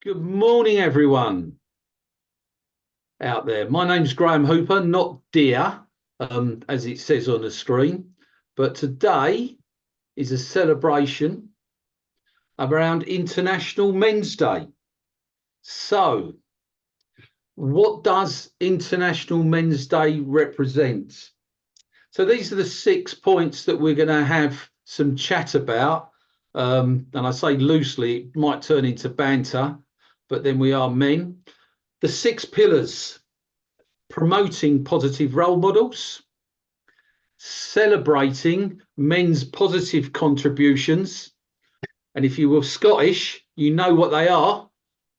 Good morning, everyone out there. My name's Graham Hooper, not Dear, as it says on the screen. But today is a celebration around International Men's Day. So, what does International Men's Day represent? So these are the 6 points that we're going to have some chat about. And I say loosely, it might turn into banter, but then we are men. The 6 pillars: promoting positive role models, celebrating men's positive contributions. And if you were Scottish, you know what they are.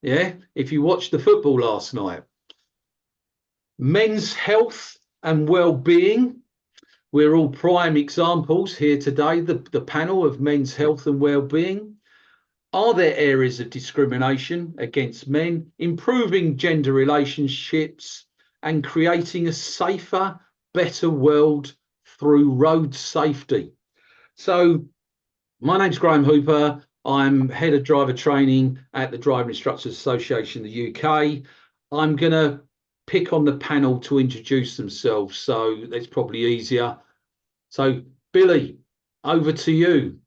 Yeah, if you watched the football last night. Men's health and well-being. We're all prime examples here today, the panel of men's health and well-being. Are there areas of discrimination against men? Improving gender relationships and creating a safer, better world through road safety. So my name's Graham Hooper. I'm head of driver training at the Driving Instructors Association in the UK. I'm going to pick on the panel to introduce themselves, so that's probably easier. So, Billy, over to you.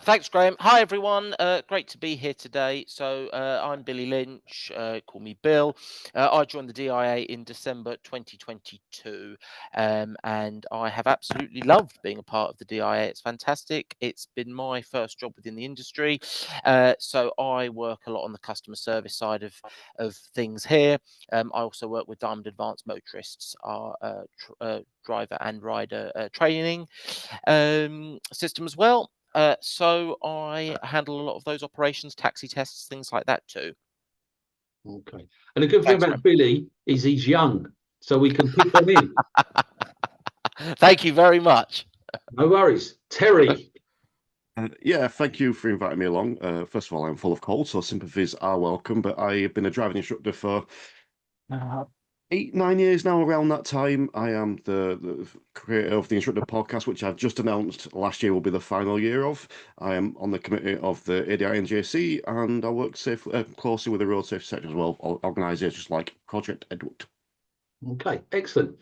Thanks, Graham. Hi, everyone. Great to be here today. So I'm Billy Lynch. Call me Bill. I joined the DIA in December 2022, and I have absolutely loved being a part of the DIA. It's fantastic. It's been my first job within the industry. So I work a lot on the customer service side of things here. I also work with Diamond Advanced Motorists, our driver and rider training system as well. So I handle a lot of those operations, taxi tests, things like that too. Okay. And the good thing about Billy is he's young, so we can pick on him. Thank you very much. No worries. Terry. Yeah, thank you for inviting me along. First of all, I'm full of cold, so sympathies are welcome, but I've been a driving instructor for 8-9 years now. Around that time, I am the creator of the Instructor Podcast, which I've just announced last year will be the final year of. I am on the committee of the ADI NJC, and I work closely with the road safety sector as well, organisations like Project Edward. Okay, excellent.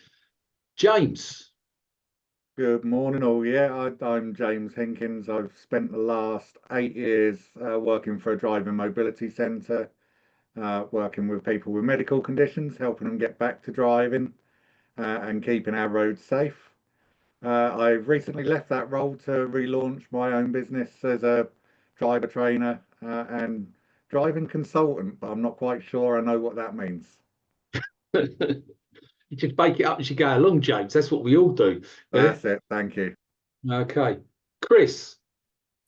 James. Good morning, all. Yeah, I'm James Henkins. I've spent the last 8 years working for a driving mobility centre, working with people with medical conditions, helping them get back to driving and keeping our roads safe. I've recently left that role to relaunch my own business as a driver trainer and driving consultant, but I'm not quite sure I know what that means. You just bake it up as you go along, James. That's what we all do. That's it. Thank you. Okay. Chris.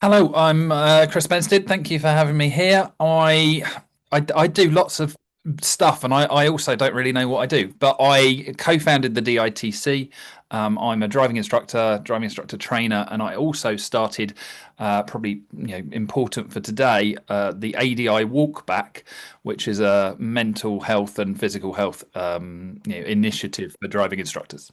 Hello, I'm Chris Benstead. Thank you for having me here. I do lots of stuff, and I also don't really know what I do, but I co-founded the DITC. I'm a driving instructor trainer, and I also started, probably important for today, the ADI Walkback, which is a mental health and physical health initiative for driving instructors.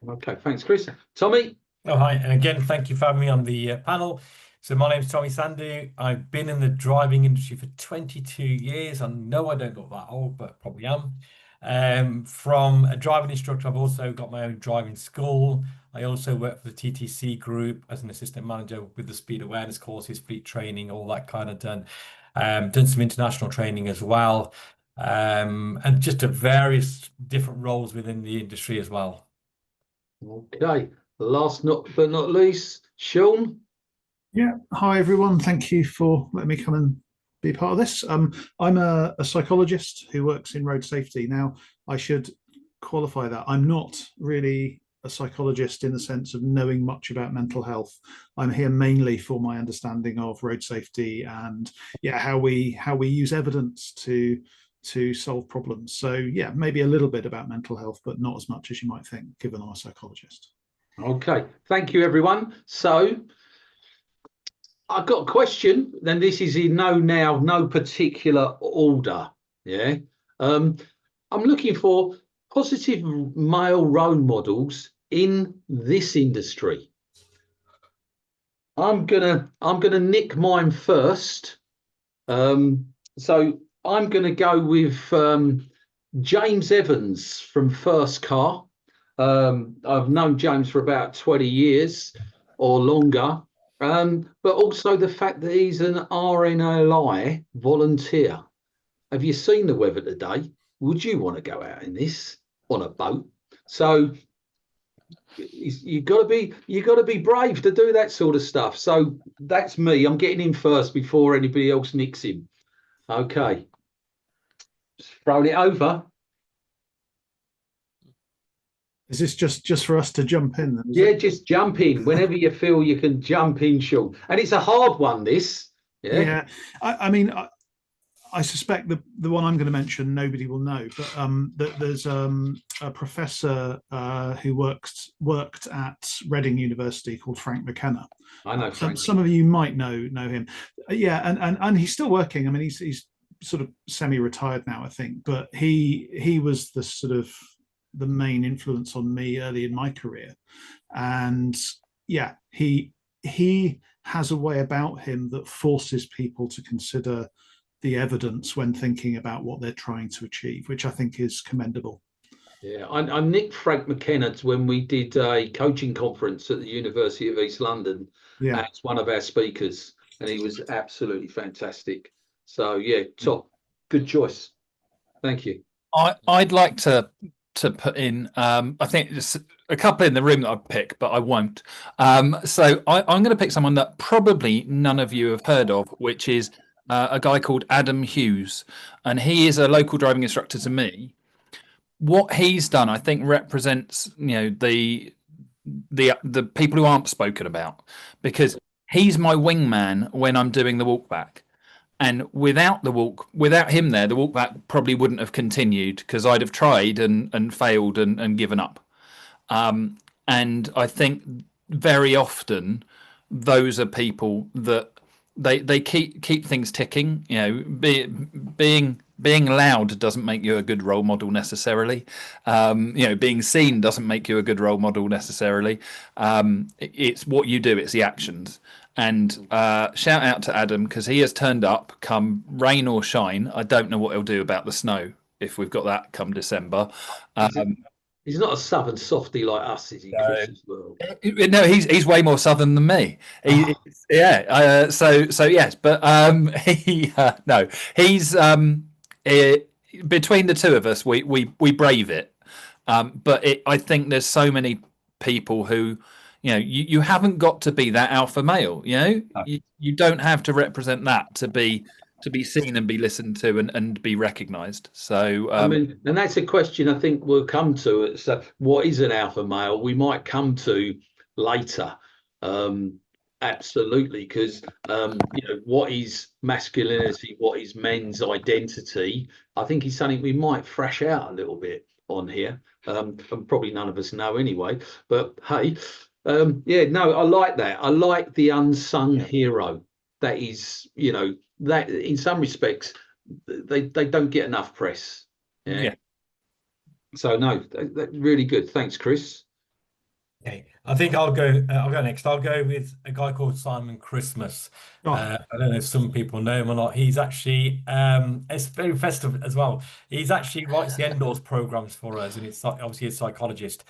Okay, thanks, Chris. Tommy. Oh, hi, and again, thank you for having me on the panel. So my name's Tommy Sandu. I've been in the driving industry for 22 years. I know I don't look that old, but probably am. From a driving instructor, I've also got my own driving school. I also work for the TTC group as an assistant manager with the speed awareness courses, fleet training, all that kind of done. Done some international training as well, and just various different roles within the industry as well. Okay, last but not least, Sean. Yeah, hi everyone. Thank you for letting me come and be part of this. I'm a psychologist who works in road safety. Now, I should qualify that. I'm not really a psychologist in the sense of knowing much about mental health. I'm here mainly for my understanding of road safety and how we use evidence to solve problems. So yeah, maybe a little bit about mental health, but not as much as you might think, given I'm a psychologist. Okay, thank you everyone. So I've got a question, then this is in no particular order. Yeah. I'm looking for positive male role models in this industry. I'm gonna nick mine first. So I'm going to go with James Evans from First Car. I've known James for about 20 years or longer, but also the fact that he's an RNLI volunteer. Have you seen the weather today? Would you want to go out in this on a boat? So you've got to be brave to do that sort of stuff. So that's me. I'm getting in first before anybody else nicks him. Okay, throwing it over. Is this just for us to jump in? Then, Yeah, just jump in whenever you feel you can jump in, Sean. And it's a hard one, this. Yeah. I mean, I suspect the one I'm going to mention nobody will know, but there's a professor who worked at Reading University called Frank McKenna. I know Frank. Some of you might know him. Yeah, and he's still working. I mean, he's sort of semi-retired now, I think, but he was the sort of the main influence on me early in my career. And yeah, he has a way about him that forces people to consider the evidence when thinking about what they're trying to achieve, which I think is commendable. Yeah, I nicked Frank McKenna when we did a coaching conference at the University of East London as one of our speakers, and he was absolutely fantastic. So yeah, top, good choice. Thank you. I'd like to put in, I think there's a couple in the room that I'd pick, but I won't. So I'm going to pick someone that probably none of you have heard of, which is a guy called Adam Hughes, and he is a local driving instructor to me. What he's done, I think, represents the people who aren't spoken about, because he's my wingman when I'm doing the walk back. And without him there, the walk back probably wouldn't have continued, because I'd have tried and failed and given up. And I think very often those are people that they keep things ticking. Being loud doesn't make you a good role model necessarily. Being seen doesn't make you a good role model necessarily. It's what you do, it's the actions. And shout out to Adam, because he has turned up come rain or shine. I don't know what he'll do about the snow if we've got that come December. He's not a southern softy like us, is he, Chris, as well? No, he's way more southern than me. So yes, but he's between the two of us, we brave it. But I think there's so many people who, you haven't got to be that alpha male. You don't have to represent that to be seen and be listened to and be recognised. So I mean, and that's a question I think we'll come to. So what is an alpha male? We might come to later. Absolutely, because what is masculinity, what is men's identity, I think is something we might thrash out a little bit on here. And probably none of us know anyway, but hey, I like that. I like the unsung hero. That is, that in some respects they don't get enough press. Yeah. So no, that really good. Thanks, Chris. Okay, I think I'll go next. I'll go with a guy called Simon Christmas. I don't know if some people know him or not. He's actually it's very festive as well. He's actually writes the Endorse programs for us, and it's obviously a psychologist.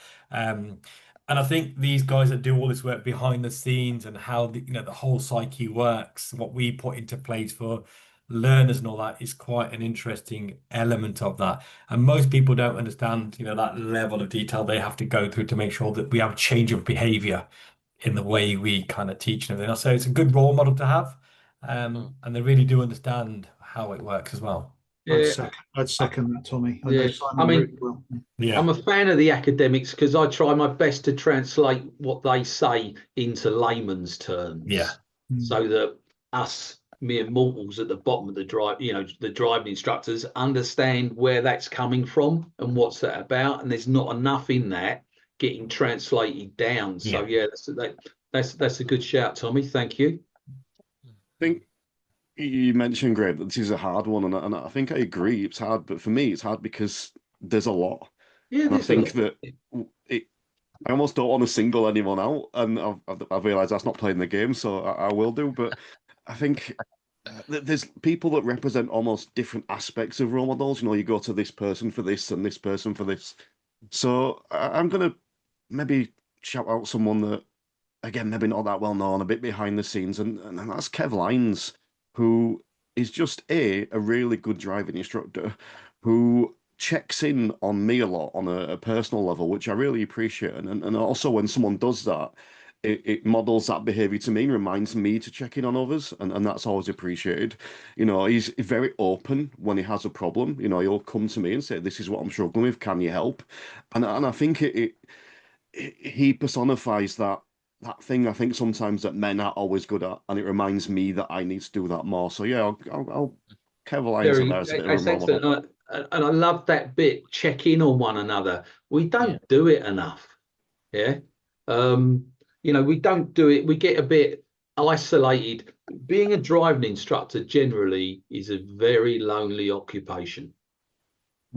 And I think these guys that do all this work behind the scenes and how the whole psyche works, what we put into place for learners and all that, is quite an interesting element of that. And most people don't understand, that level of detail they have to go through to make sure that we have a change of behavior in the way we kind of teach and everything. So it's a good role model to have. And they really do understand how it works as well. Yeah, I'd second that, Tommy. I mean, really well. I'm a fan of the academics because I try my best to translate what they say into layman's terms. Yeah. So that us mere mortals at the bottom of the drive, the driving instructors understand where that's coming from and what's that about. And there's not enough in that getting translated down. So that's a good shout, Tommy. Thank you. I think you mentioned, Graham, that this is a hard one, and I think I agree. It's hard, but for me, it's hard because there's a lot. Yeah, and I think that I almost don't want to single anyone out, and I've realised that's not playing the game, so I will do. But I think there's people that represent almost different aspects of role models. You know, you go to this person for this and this person for this. So I'm gonna maybe shout out someone that, again, maybe not that well known, a bit behind the scenes, and that's Kev Lines, who is just a really good driving instructor who checks in on me a lot on a personal level, which I really appreciate. And also when someone does that, it models that behavior to me, reminds me to check in on others, and that's always appreciated. You know, he's very open when he has a problem. You know, he'll come to me and say, "This is what I'm struggling with. Can you help?" And I think he personifies that thing I think sometimes that men are always good at, and it reminds me that I need to do that more. So yeah, I'll Kev Lines Very, there as a bit of that's a role model. excellent. And I love that bit, check in on one another. We don't do it enough. Yeah. You know, we don't do it. We get a bit isolated. Being a driving instructor generally is a very lonely occupation.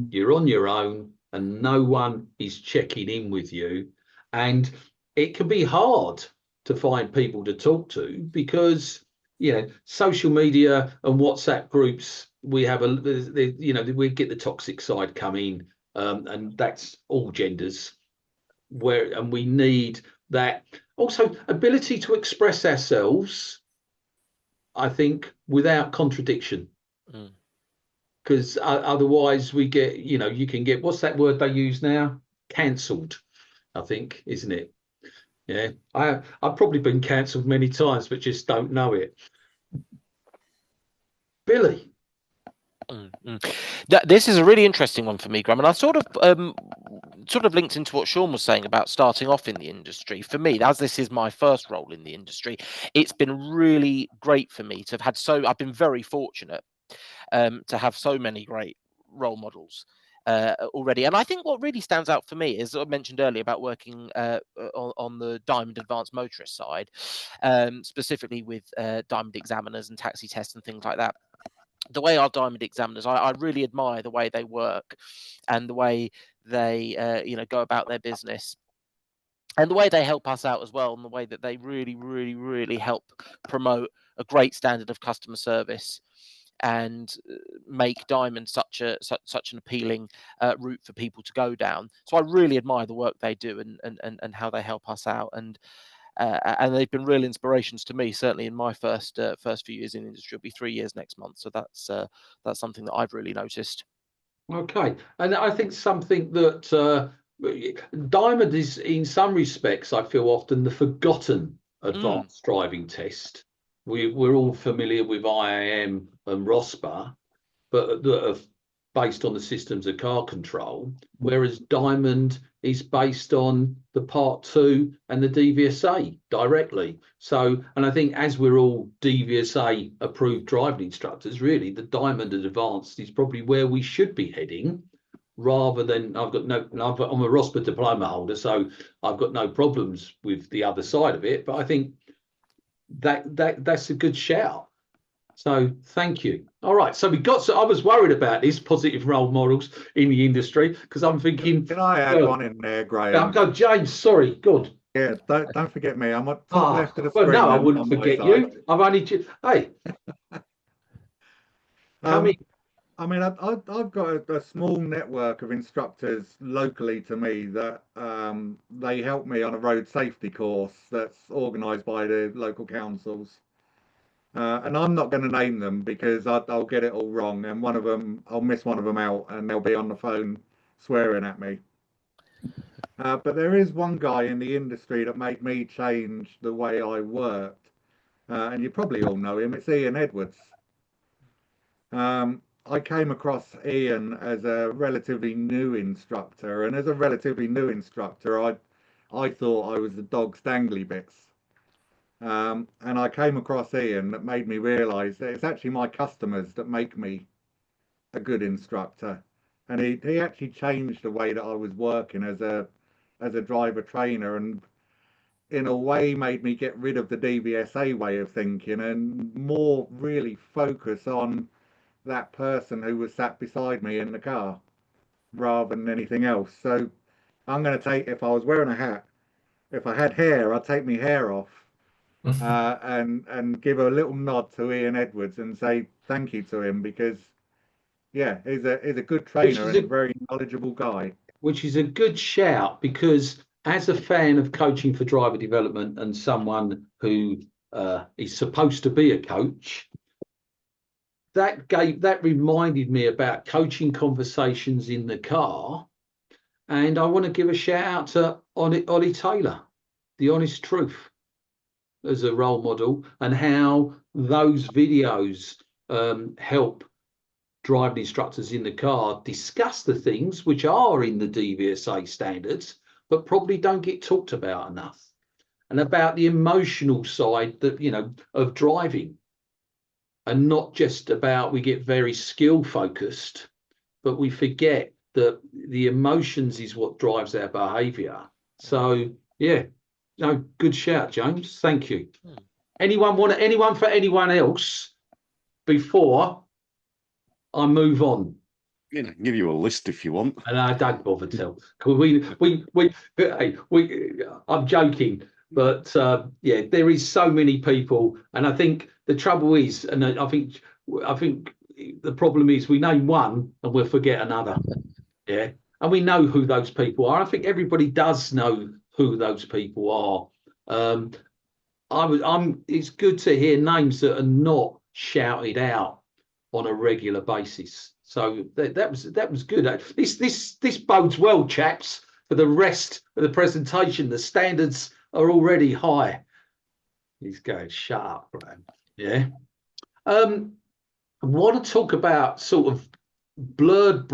You're on your own and no one is checking in with you. And it can be hard to find people to talk to because, you know, social media and WhatsApp groups, we have you know, we get the toxic side come in, and that's all genders, and we need that also ability to express ourselves, I think, without contradiction. Because otherwise we get, you know, you can get, what's that word they use now? Cancelled, I think, isn't it? Yeah, I've probably been cancelled many times, but just don't know it. Billy. This is a really interesting one for me, Graham, and I sort of linked into what Sean was saying about starting off in the industry. For me, as this is my first role in the industry, it's been really great for me to have had I've been very fortunate to have so many great role models already. And I think what really stands out for me is, I mentioned earlier about working on the Diamond Advanced Motorist side, specifically with Diamond examiners and taxi tests and things like that. The way our Diamond examiners, I really admire the way they work and the way they you know, go about their business, and the way they help us out as well, and the way that they really help promote a great standard of customer service and make Diamond such an appealing route for people to go down. So I really admire the work they do and how they help us out, and they've been real inspirations to me, certainly in my first few years in the industry. It'll be 3 years next month, so that's something that I've really noticed. Okay, and I think something that Diamond is, in some respects, I feel often the forgotten advanced driving test. We're all familiar with IAM and ROSPA, but that are based on the systems of car control, whereas Diamond is based on the Part 2 and the DVSA directly. So, and I think as we're all DVSA approved driving instructors, really the Diamond Advanced is probably where we should be heading, rather than, I'm a ROSPA diploma holder, so I've got no problems with the other side of it, but I think that's a good shout. So thank you. All right. So I was worried about these positive role models in the industry, because I'm thinking. Can I add one in there, Graham? Go, James. Sorry. Good. Yeah. Don't forget me. I'm at top left of the well, screen. no, I wouldn't forget you. I've only. Hey. Come in. I mean, I've got a small network of instructors locally to me that they help me on a road safety course that's organised by the local councils. And I'm not going to name them because I'll get it all wrong, and I'll miss one of them out, and they'll be on the phone swearing at me. But there is one guy in the industry that made me change the way I worked, and you probably all know him. It's Ian Edwards. I came across Ian as a relatively new instructor, and as a relatively new instructor, I thought I was the dog's dangly bits. And I came across Ian that made me realise that it's actually my customers that make me a good instructor. And he actually changed the way that I was working as a driver trainer, and in a way made me get rid of the DVSA way of thinking and more really focus on that person who was sat beside me in the car rather than anything else. So I'm going to take, if I was wearing a hat, if I had hair, I'd take my hair off. and give a little nod to Ian Edwards and say thank you to him, because yeah, he's a good trainer and a very knowledgeable guy. Which is a good shout, because as a fan of coaching for driver development and someone who is supposed to be a coach, that reminded me about coaching conversations in the car. And I want to give a shout out to Ollie Taylor, The Honest Truth, as a role model, and how those videos help driving instructors in the car discuss the things which are in the DVSA standards, but probably don't get talked about enough, and about the emotional side that, of driving, and not just about, we get very skill focused, but we forget that the emotions is what drives our behavior. So yeah, no, good shout, James. Thank you. Anyone for anyone else before I move on? I can give you a list if you want. And I don't bother tell. I'm joking, but yeah, there is so many people, and I think the trouble is, and I think the problem is, we name one and we'll forget another. Yeah, and we know who those people are. I think everybody does know who those people are. It's good to hear names that are not shouted out on a regular basis. So that was good. This bodes well, chaps, for the rest of the presentation. The standards are already high. He's going, shut up, Graham. Yeah. I want to talk about sort of blurred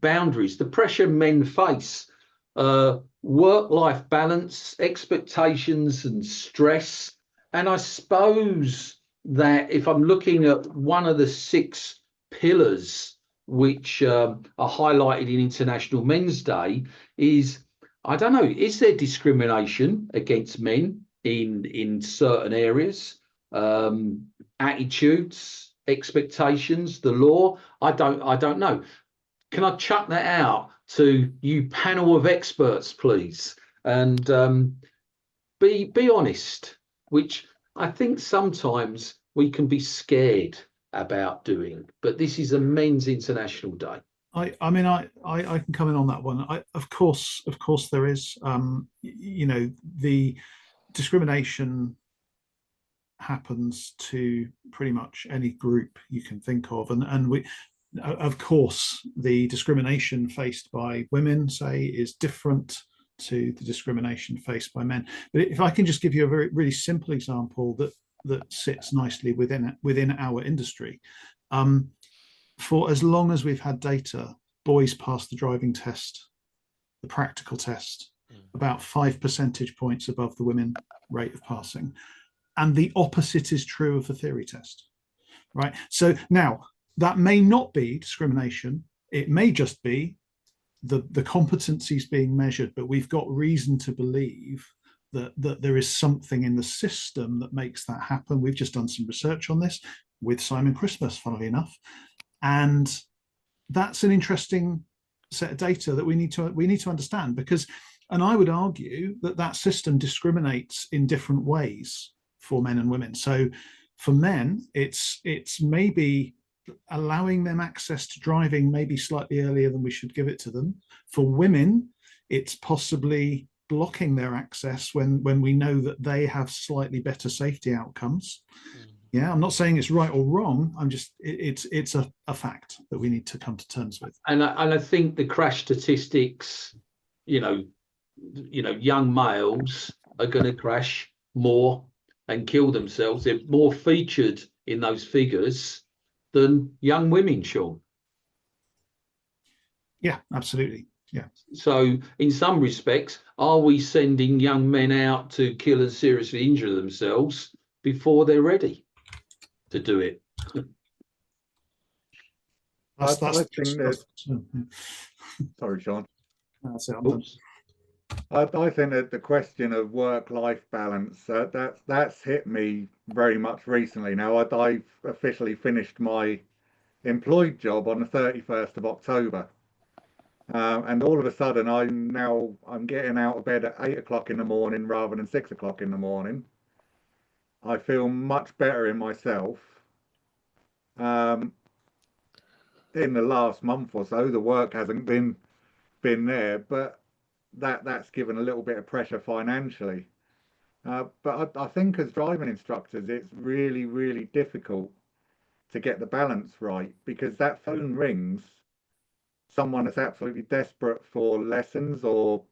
boundaries, the pressure men face, work-life balance, expectations and stress. And I suppose that if I'm looking at one of the 6 pillars which are highlighted in International Men's Day, is, I don't know, is there discrimination against men in certain areas, attitudes, expectations, the law? I don't know. Can I chuck that out to you panel of experts, please? And be honest, which I think sometimes we can be scared about doing, but this is a Men's International Day. I mean, I can come in on that one. Of course there is, the discrimination happens to pretty much any group you can think of, and we, of course, the discrimination faced by women, say, is different to the discrimination faced by men. But if I can just give you a really simple example that sits nicely within our industry, for as long as we've had data, boys pass the driving test, the practical test, about 5 percentage points above the women rate of passing. And the opposite is true of the theory test, right? So now, that may not be discrimination. It may just be the competencies being measured, but we've got reason to believe that there is something in the system that makes that happen. We've just done some research on this with Simon Christmas, funnily enough. And that's an interesting set of data that we need to understand, because, and I would argue that system discriminates in different ways for men and women. So for men, it's maybe allowing them access to driving maybe slightly earlier than we should give it to them. For women, it's possibly blocking their access when we know that they have slightly better safety outcomes. Yeah, I'm not saying it's right or wrong. I'm just, it's a fact that we need to come to terms with. And I think the crash statistics, young males are going to crash more and kill themselves. They're more featured in those figures than young women, Sean. Yeah, absolutely. Yeah. So in some respects, are we sending young men out to kill and seriously injure themselves before they're ready to do it? I think that, sorry, Sean. I think that the question of work-life balance, that's hit me very much recently. Now, I've officially finished my employed job on the 31st of October. And all of a sudden, I'm getting out of bed at 8 o'clock in the morning rather than 6 o'clock in the morning. I feel much better in myself. In the last month or so, the work hasn't been there, but that's given a little bit of pressure financially. But I think as driving instructors, it's really, really difficult to get the balance right, because that phone rings, someone that's absolutely desperate for lessons, or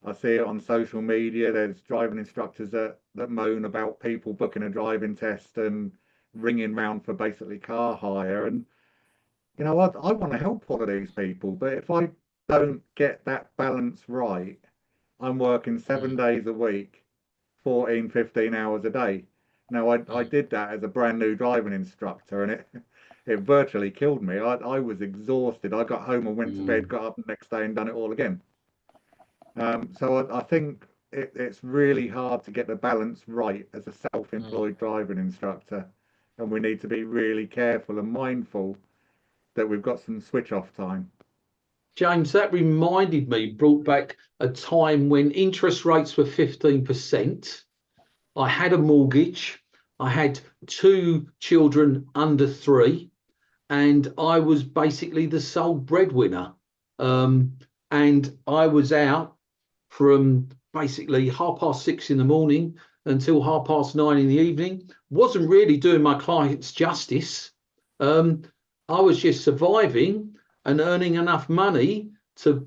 I see it on social media. There's driving instructors that moan about people booking a driving test and ringing round for basically car hire. And I want to help all of these people, but if I don't get that balance right, I'm working 7 days a week, 14, 15 hours a day. Now, I did that as a brand new driving instructor, and it virtually killed me. I was exhausted. I got home and went to bed, got up the next day and done it all again. So I think it's really hard to get the balance right as a self-employed driving instructor, and we need to be really careful and mindful that we've got some switch off time. James, that reminded me, brought back a time when interest rates were 15%. I had a mortgage. I had 2 children under 3, and I was basically the sole breadwinner. And I was out from basically 6:30 in the morning until 9:30 in the evening. Wasn't really doing my clients justice. I was just surviving and earning enough money to,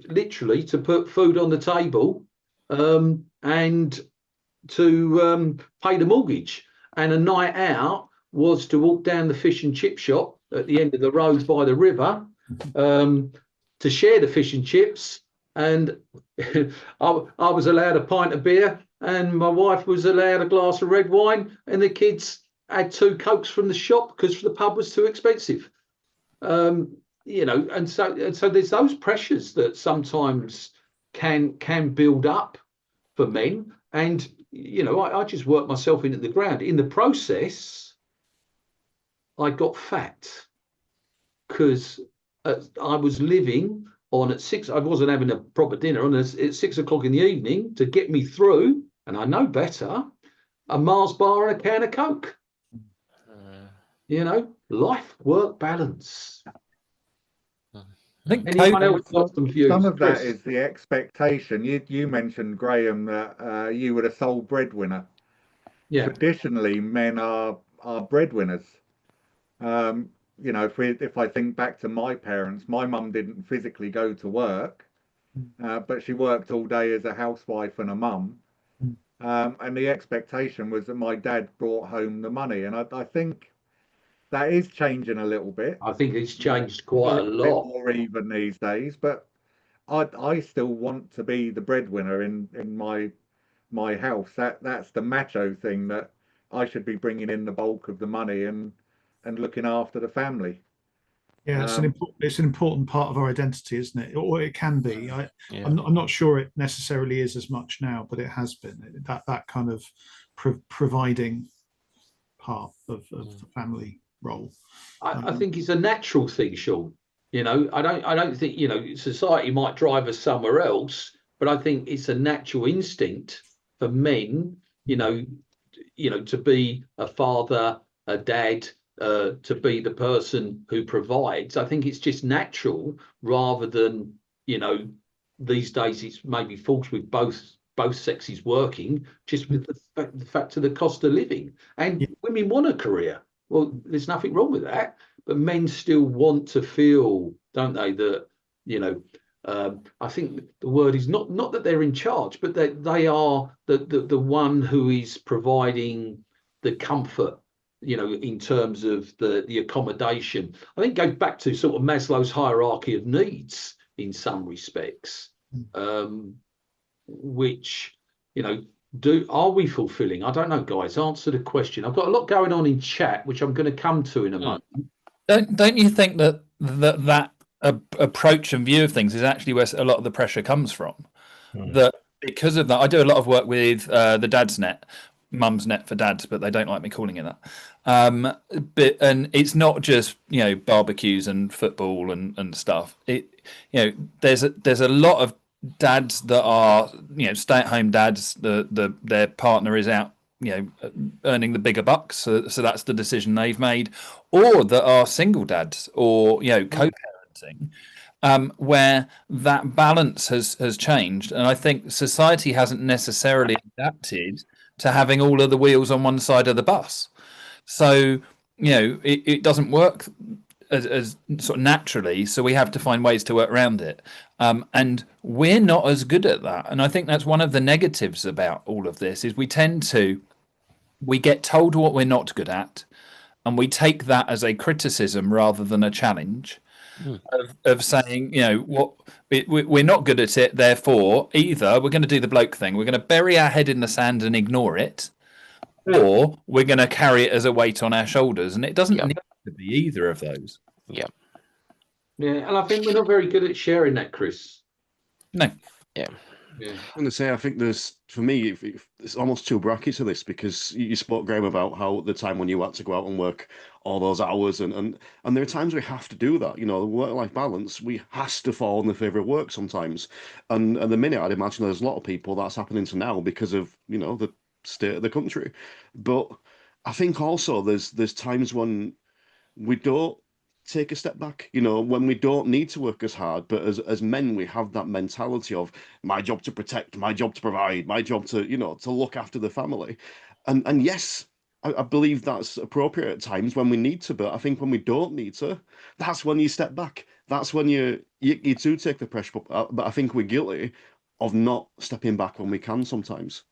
literally to put food on the table, and to pay the mortgage. And a night out was to walk down the fish and chip shop at the end of the road by the river, to share the fish and chips. And I was allowed a pint of beer, and my wife was allowed a glass of red wine, and the kids had 2 Cokes from the shop because the pub was too expensive. And so there's those pressures that sometimes can build up for men. And I just worked myself into the ground. In the process, I got fat because I was living on at 6. I wasn't having a proper dinner on at 6 o'clock in the evening to get me through, and I know better, a Mars bar and a can of Coke. Life-work balance. I think Anyone else got some views? Some of that Chris? is the expectation. You mentioned, Graham, that you were the sole breadwinner. Yeah. Traditionally, men are breadwinners. If I think back to my parents, my mum didn't physically go to work, but she worked all day as a housewife and a mum. And the expectation was that my dad brought home the money. And I think that is changing a little bit. I think it's changed quite a lot. Bit more even these days, but I still want to be the breadwinner in my house. That's the macho thing, that I should be bringing in the bulk of the money and looking after the family. Yeah, it's an important part of our identity, isn't it? Or it can be. I'm not sure it necessarily is as much now, but it has been that kind of providing part of the family role. I think it's a natural thing, Sean. I don't think society might drive us somewhere else, but I think it's a natural instinct for men, to be a father, a dad, to be the person who provides. I think it's just natural, rather than these days it's maybe false with both sexes working, just with the fact of the cost of living. And women want a career. Well, there's nothing wrong with that, but men still want to feel, don't they, that I think the word is not that they're in charge, but that they are the one who is providing the comfort, in terms of the accommodation. I think it goes back to sort of Maslow's hierarchy of needs in some respects, which are we fulfilling? I don't know, guys. Answer the question. I've got a lot going on in chat, which I'm going to come to in a moment. Don't you think that approach and view of things is actually where a lot of the pressure comes from? That because of that, I do a lot of work with the Dad's Net, Mum's Net for dads, but they don't like me calling it that. And it's not just barbecues and football and stuff. There's a lot of dads that are stay-at-home dads. Their partner is out earning the bigger bucks, so that's the decision they've made, or that are single dads or co-parenting, where that balance has changed. And I think society hasn't necessarily adapted to having all of the wheels on one side of the bus. So it doesn't work as sort of naturally, so we have to find ways to work around it, and we're not as good at that. And I think that's one of the negatives about all of this, is we get told what we're not good at, and we take that as a criticism rather than a challenge of saying, what we're not good at it, therefore either we're going to do the bloke thing, we're going to bury our head in the sand and ignore it, or we're going to carry it as a weight on our shoulders. And it doesn't need to be either of those. Yeah. Yeah, and I think we're not very good at sharing that, Chris. No. Yeah. Yeah. I'm going to say, I think for me, it's almost two brackets of this, because you spoke, Graham, about how the time when you had to go out and work all those hours, and there are times we have to do that. The work-life balance, we has to fall in the favour of work sometimes. And at the minute, I'd imagine there's a lot of people that's happening to now because of, the state of the country. But I think also there's times when we don't take a step back, when we don't need to work as hard, but as men, we have that mentality of my job to protect, my job to provide, my job to, to look after the family. And yes, I believe that's appropriate at times when we need to, but I think when we don't need to, that's when you step back. That's when you do take the pressure up. But I think we're guilty of not stepping back when we can sometimes.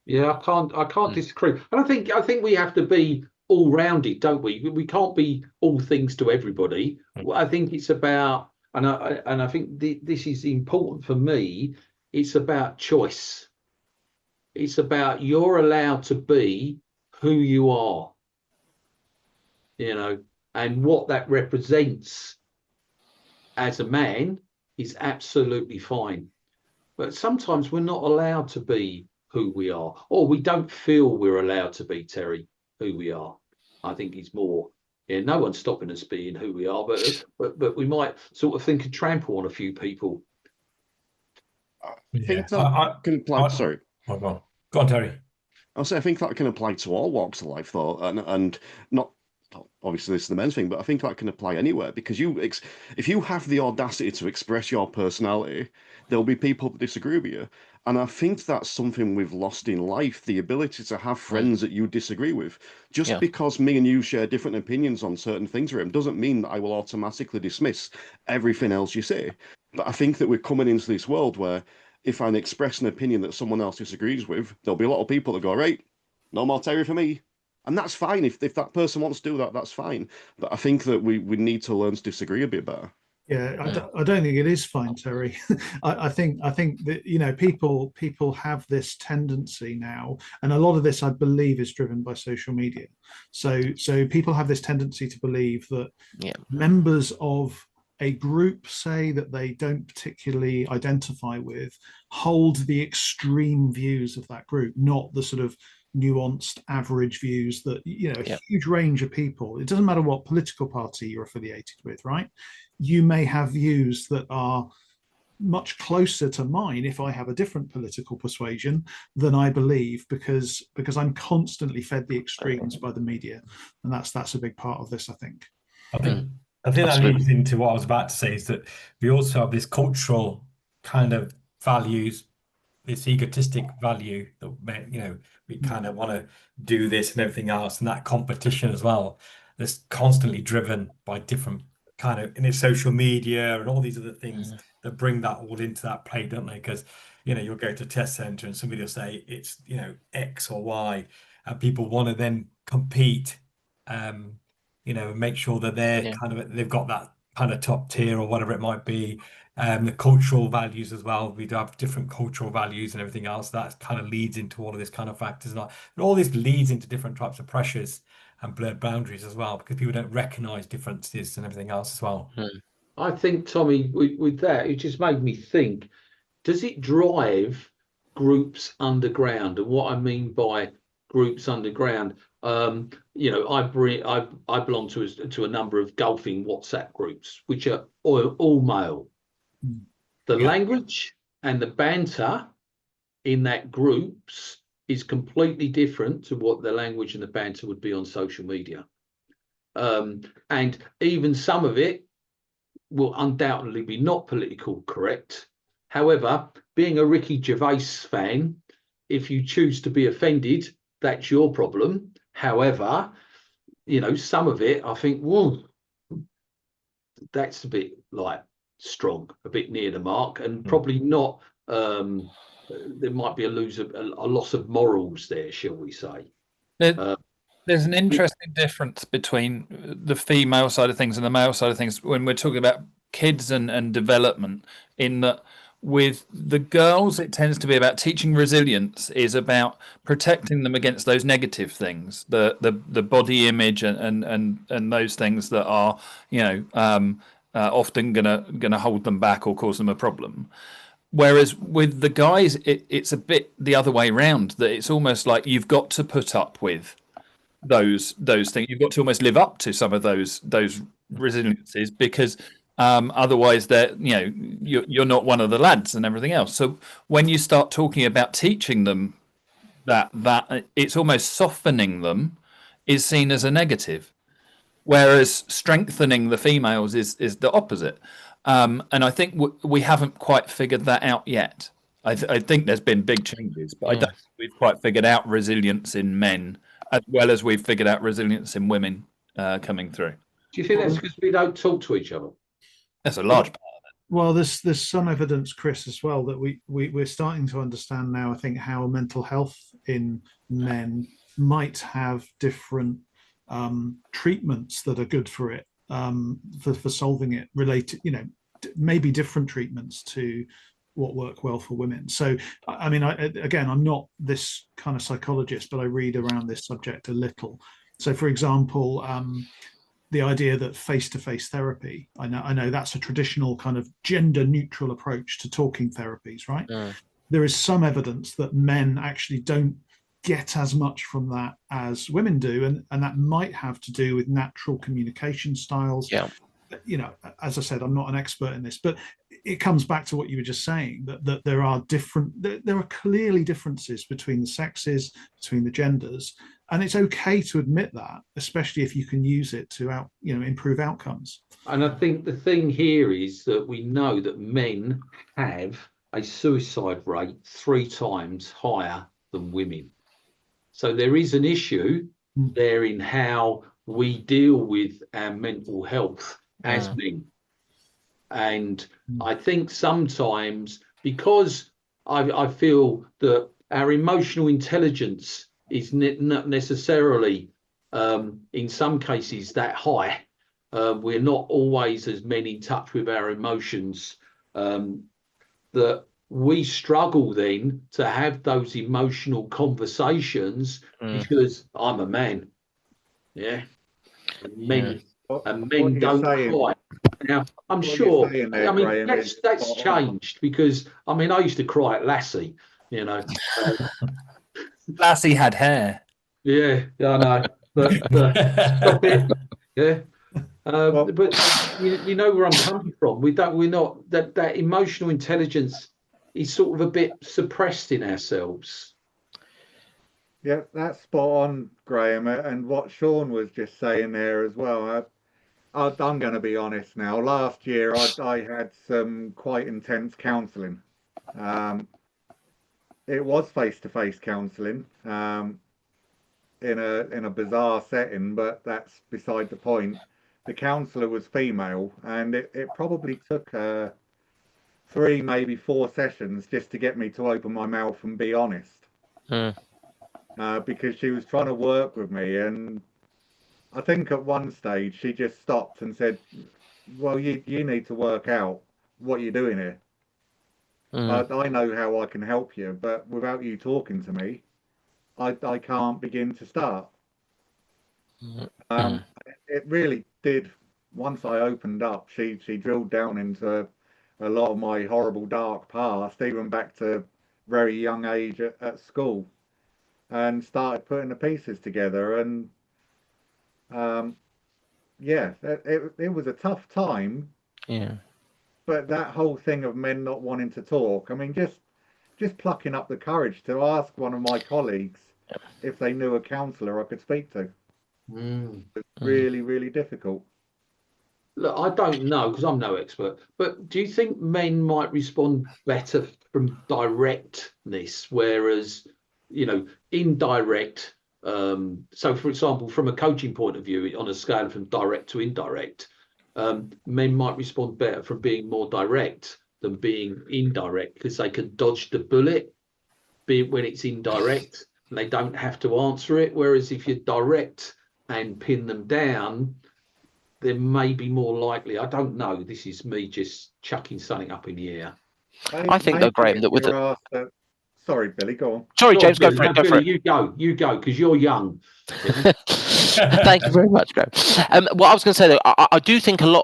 Yeah, I can't disagree. And I think we have to be all-rounded, don't we? We can't be all things to everybody. I think it's about, and I think this is important for me, it's about choice. It's about you're allowed to be who you are, and what that represents as a man is absolutely fine. But sometimes we're not allowed to be who we are, or we don't feel we're allowed to be, Terry, who we are. I think it's more, no one's stopping us being who we are, but we might sort of think and trample on a few people. I think that can apply. Sorry. Oh, go on, Terry. I'll say I think that can apply to all walks of life, though, and not obviously this is the men's thing, but I think that can apply anywhere, because if you have the audacity to express your personality, there'll be people that disagree with you. And I think that's something we've lost in life, the ability to have friends that you disagree with. Just because me and you share different opinions on certain things, Rim, doesn't mean that I will automatically dismiss everything else you say. But I think that we're coming into this world where if I express an opinion that someone else disagrees with, there'll be a lot of people that go, right, no more Terry for me. And that's fine. If that person wants to do that, that's fine. But I think that we need to learn to disagree a bit better. Yeah, I don't think it is fine, Terry. I think that people have this tendency now, and a lot of this, I believe, is driven by social media. So people have this tendency to believe that members of a group, say, that they don't particularly identify with, hold the extreme views of that group, not the sort of nuanced average views that a huge range of people. It doesn't matter what political party you're affiliated with, right? You may have views that are much closer to mine if I have a different political persuasion than I believe, because I'm constantly fed the extremes by the media, and that's a big part of this, I think. I think that leads into what I was about to say, is that we also have this cultural kind of values, this egotistic value that we kind of want to do this and everything else, and that competition as well, that's constantly driven by different kind of, and it's social media and all these other things that bring that all into that play, don't they? Because you'll go to a test center and somebody will say it's X or Y, and people want to then compete, and make sure that they've got that kind of top tier or whatever it might be. The cultural values as well. We do have different cultural values and everything else. That kind of leads into all of this kind of factors. And all this leads into different types of pressures and blurred boundaries as well, because people don't recognize differences and everything else as well. I think, Tommy, with that, it just made me think, does it drive groups underground? And what I mean by groups underground, I belong to a number of golfing WhatsApp groups, which are all male. The language and the banter in that groups is completely different to what the language and the banter would be on social media. And even some of it will undoubtedly be not politically correct. However, being a Ricky Gervais fan, if you choose to be offended, that's your problem. However, you know, some of it, I think, whoa, that's a bit like strong, a bit near the mark, and probably not. There might be a loss of morals there, shall we say? There's an interesting difference between the female side of things and the male side of things when we're talking about kids and development, in that with the girls it tends to be about teaching resilience, is about protecting them against those negative things, the body image and those things that are, you know, often gonna hold them back or cause them a problem. Whereas with the guys, it's a bit the other way around, that it's almost like you've got to put up with those things. You've got to almost live up to some of those resiliences, because otherwise they're, you know, you're not one of the lads and everything else. So when you start talking about teaching them that it's almost softening them is seen as a negative, whereas strengthening the females is the opposite. And I think we haven't quite figured that out yet. I think there's been big changes, but I don't think we've quite figured out resilience in men as well as we've figured out resilience in women coming through. Do you think that's because we don't talk to each other? That's a large part. Well, there's some evidence, Chris, as well, that we're starting to understand now, I think, how mental health in men might have different treatments that are good for it, for solving it, related, you know, maybe different treatments to what work well for women. So, I mean, again, I'm not this kind of psychologist, but I read around this subject a little. So, for example, the idea that face-to-face therapy, I know that's a traditional kind of gender-neutral approach to talking therapies, right? There is some evidence that men actually don't get as much from that as women do, and that might have to do with natural communication styles. Yeah. You know, as I said, I'm not an expert in this, but it comes back to what you were just saying, that there are clearly differences between the sexes, between the genders, and it's okay to admit that, especially if you can use it to improve outcomes. And I think the thing here is that we know that men have a suicide rate 3 times higher than women. So there is an issue there in how we deal with our mental health as men. And I think sometimes, because I feel that our emotional intelligence is not necessarily, in some cases, that high. We're not always as men in touch with our emotions, that we struggle then to have those emotional conversations because I'm a man. Yeah. And men don't cry. Now, I'm sure, there, I mean, Graham, that's changed, because, I mean, I used to cry at Lassie, you know. Lassie had hair. Yeah, I know. But stop it. Yeah. But you know where I'm coming from. We're not, that emotional intelligence is sort of a bit suppressed in ourselves. Yeah, that's spot on, Graham. And what Sean was just saying there as well. I'm going to be honest now. Last year, I had some quite intense counselling. It was face-to-face counselling in a bizarre setting, but that's beside the point. The counsellor was female, and it probably took 3, maybe 4 sessions just to get me to open my mouth and be honest. Because she was trying to work with me, and I think at one stage she just stopped and said, well, you need to work out what you're doing here. I know how I can help you, but without you talking to me, I can't begin to start. It really did. Once I opened up, she drilled down into a lot of my horrible dark past, even back to very young age at school, and started putting the pieces together. And yeah, it was a tough time. Yeah. But that whole thing of men not wanting to talk, I mean, just just plucking up the courage to ask one of my colleagues if they knew a counsellor I could speak to. It's really, really difficult. Look, I don't know because I'm no expert, but do you think men might respond better from directness, whereas, indirect? So, for example, from a coaching point of view, on a scale from direct to indirect, men might respond better from being more direct than being indirect because they can dodge the bullet, be it when it's indirect, and they don't have to answer it. Whereas if you're direct and pin them down, they may be more likely. I don't know. This is me just chucking something up in the air. I think though, Graham, that with sorry, Billy, go on. Sorry, James, go Billy, for it. no, Go for Billy, it. you go, because you're young. Thank you very much, Graham. What I was going to say though, I do think a lot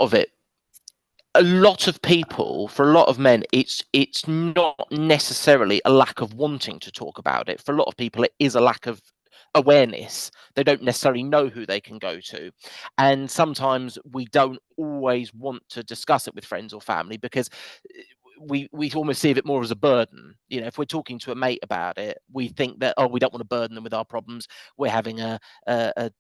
of people, for a lot of men, it's not necessarily a lack of wanting to talk about it. For a lot of people, it is a lack of awareness. They don't necessarily know who they can go to, and sometimes we don't always want to discuss it with friends or family because we almost see it more as a burden. If we're talking to a mate about it, we think that, we don't want to burden them with our problems. We're having a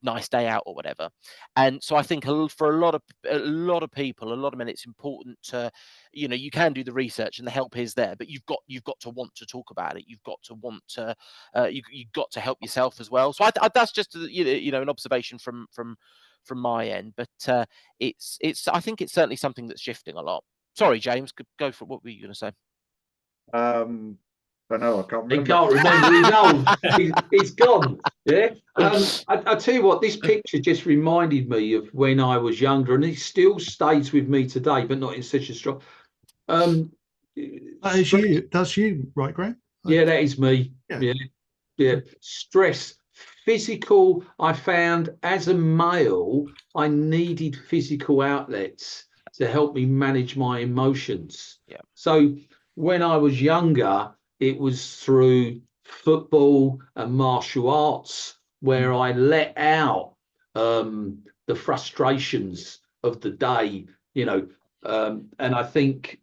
nice day out or whatever. And so I think for a lot of people, a lot of men, it's important to, you can do the research and the help is there, but you've got to want to talk about it. You've got to want to, you've got to help yourself as well. So that's just an observation from my end, but I think it's certainly something that's shifting a lot. Sorry, James, go for it. What were you going to say? I don't know. I can't remember. He can't remember. He's old. He's gone. Yeah. I tell you what, this picture just reminded me of when I was younger, and it still stays with me today, but not in such a strong. That's you, right, Graham? Yeah, that is me. Yeah. Stress, physical. I found as a male, I needed physical outlets to help me manage my emotions. Yeah. So when I was younger, it was through football and martial arts where I let out the frustrations of the day, and I think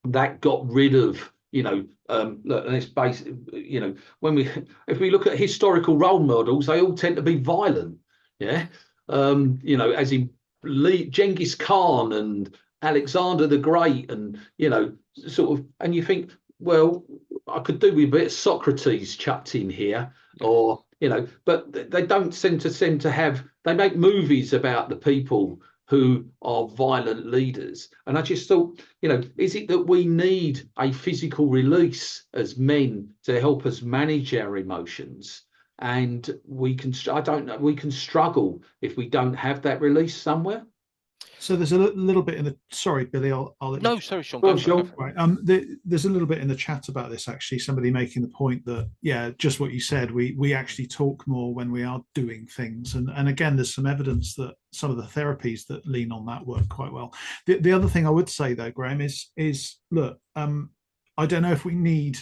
that got rid of, let's base, if we look at historical role models, they all tend to be violent. Yeah. As in Genghis Khan and Alexander the Great, and and you think, well, I could do with a bit of Socrates chucked in here, or but they don't seem to have. They make movies about the people who are violent leaders, and I just thought, is it that we need a physical release as men to help us manage our emotions? And we can struggle if we don't have that release somewhere. So there's a little bit in the. Sorry, Billy. I'll let you. No, sorry, Sean. Go for it. Right. There's a little bit in the chat about this. Actually, somebody making the point that just what you said. We actually talk more when we are doing things, and again, there's some evidence that some of the therapies that lean on that work quite well. The other thing I would say though, Graham, is look. I don't know if we need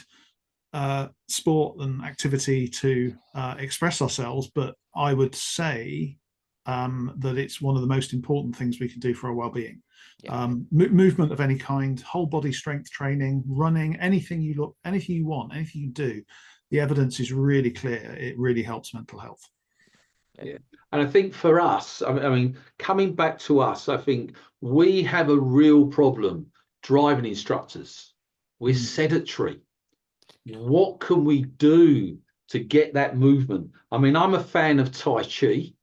sport and activity to express ourselves, but I would say that it's one of the most important things we can do for our well-being. Movement of any kind, whole body strength training, running, anything you want, anything you do, the evidence is really clear. It really helps mental health. Yeah. And I think for us, I mean, coming back to us, I think we have a real problem. Driving instructors, we're sedentary. What can we do to get that movement? I mean, I'm a fan of Tai Chi.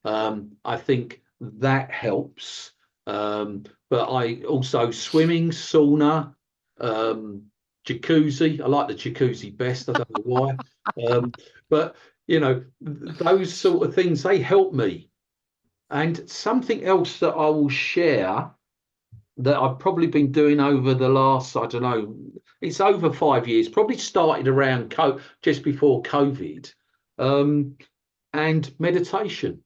I think that helps. But I also swimming, sauna, jacuzzi. I like the jacuzzi best. I don't know why. But, those sort of things, they help me. And something else that I will share that I've probably been doing over the last, I don't know, it's over 5 years, probably started around just before COVID, and meditation.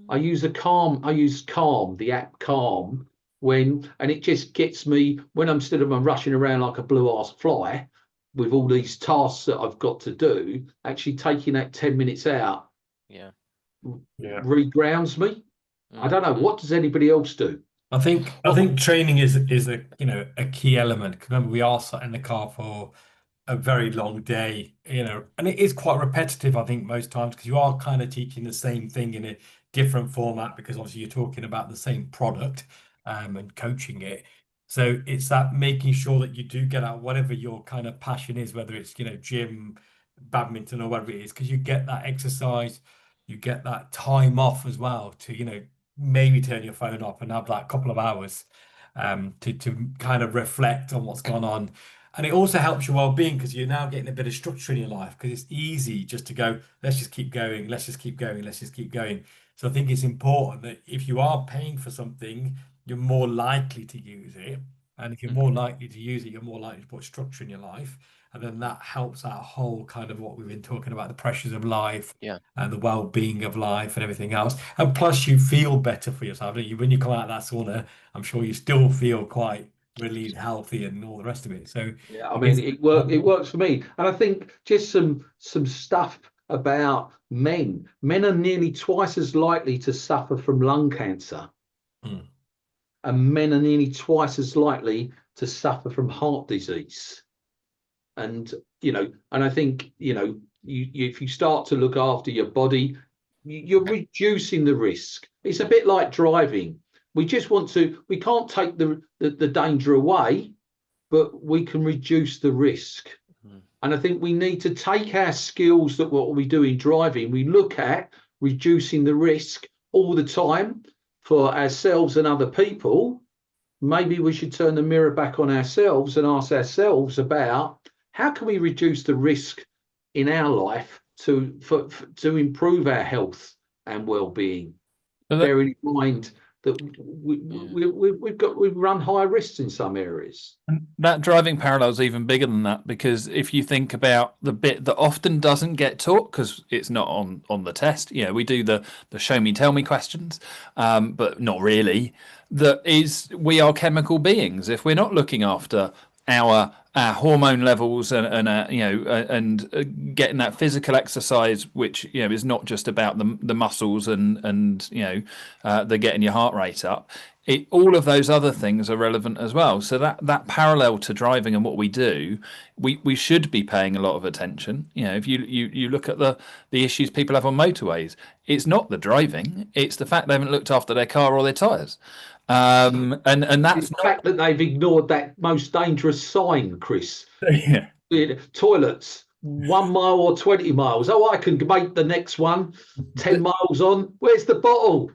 I use Calm, the app Calm, and it just gets me, when I'm rushing around like a blue-ass fly with all these tasks that I've got to do, actually taking that 10 minutes out regrounds me. I don't know. What does anybody else do? I think training is a key element. Remember, we are sat in the car for a very long day, and it is quite repetitive, I think, most times, because you are kind of teaching the same thing in a different format, because obviously you're talking about the same product and coaching it. So it's that making sure that you do get out whatever your kind of passion is, whether it's, gym, badminton, or whatever it is, because you get that exercise, you get that time off as well to, maybe turn your phone off and have that couple of hours to kind of reflect on what's gone on. And it also helps your well-being, because you're now getting a bit of structure in your life, because it's easy just to go, let's just keep going, let's just keep going, let's just keep going. So I think it's important that if you are paying for something, you're more likely to use it. And if you're more likely to use it, you're more likely to put structure in your life. And then that helps that whole kind of what we've been talking about, the pressures of life, and the well-being of life and everything else. And plus you feel better for yourself, don't you? When you come out of that sauna, I'm sure you still feel quite relieved, healthy, and all the rest of it. So yeah, I mean, it works for me. And I think just some stuff about men. Men are nearly twice as likely to suffer from lung cancer. And men are nearly twice as likely to suffer from heart disease. And, and I think, if you start to look after your body, you're reducing the risk. It's a bit like driving. We can't take the danger away, but we can reduce the risk. And I think we need to take our skills that what we do in driving, we look at reducing the risk all the time for ourselves and other people. Maybe we should turn the mirror back on ourselves and ask ourselves about how can we reduce the risk in our life to improve our health and well-being, bearing in mind that we run high risks in some areas. And that driving parallel is even bigger than that, because if you think about the bit that often doesn't get taught because it's not on the test, we do the show me tell me questions, but not really. That is, we are chemical beings. If we're not looking after our hormone levels and getting that physical exercise, which is not just about the muscles and the getting your heart rate up. All of those other things are relevant as well. So that parallel to driving and what we do, we should be paying a lot of attention. If you look at the issues people have on motorways, it's not the driving, it's the fact they haven't looked after their car or their tyres. And that's the fact that they've ignored that most dangerous sign, Chris. Yeah. Toilets 1 mile or 20 miles. Oh, I can make the next one 10 miles on. Where's the bottle?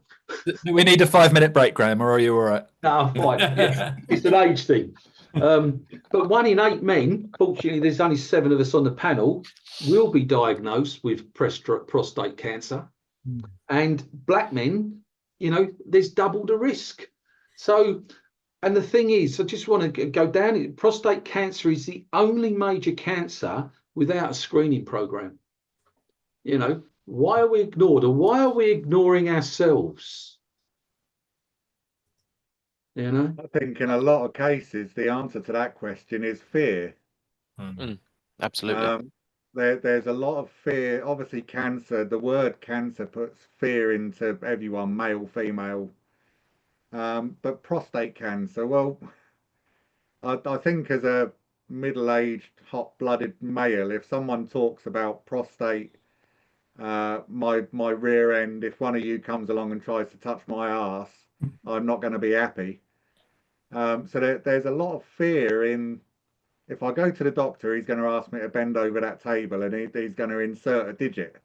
We need a 5-minute break, Graham, or are you all right? No, I'm fine. It's an age thing. But 1 in 8 men, fortunately, there's only 7 of us on the panel, will be diagnosed with prostate cancer. And black men, there's double the risk. So, and the thing is, I just want to go down. Prostate cancer is the only major cancer without a screening program. Why are we ignored, or why are we ignoring ourselves? I think in a lot of cases, the answer to that question is fear. Absolutely. There's a lot of fear. Obviously, cancer, the word cancer puts fear into everyone, male, female. But prostate cancer, well, I think as a middle-aged, hot-blooded male, if someone talks about prostate, my rear end, if one of you comes along and tries to touch my arse, I'm not going to be happy. So there's a lot of fear in, if I go to the doctor, he's going to ask me to bend over that table and he's going to insert a digit.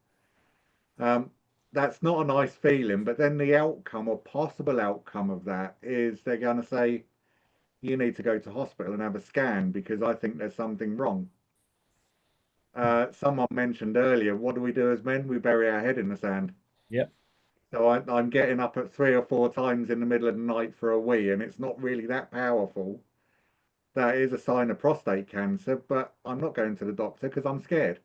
That's not a nice feeling, but then the outcome or possible outcome of that is they're going to say, you need to go to hospital and have a scan because I think there's something wrong. Someone mentioned earlier, what do we do as men? We bury our head in the sand. Yep. So I'm getting up at 3 or 4 times in the middle of the night for a wee, and it's not really that powerful. That is a sign of prostate cancer, but I'm not going to the doctor because I'm scared.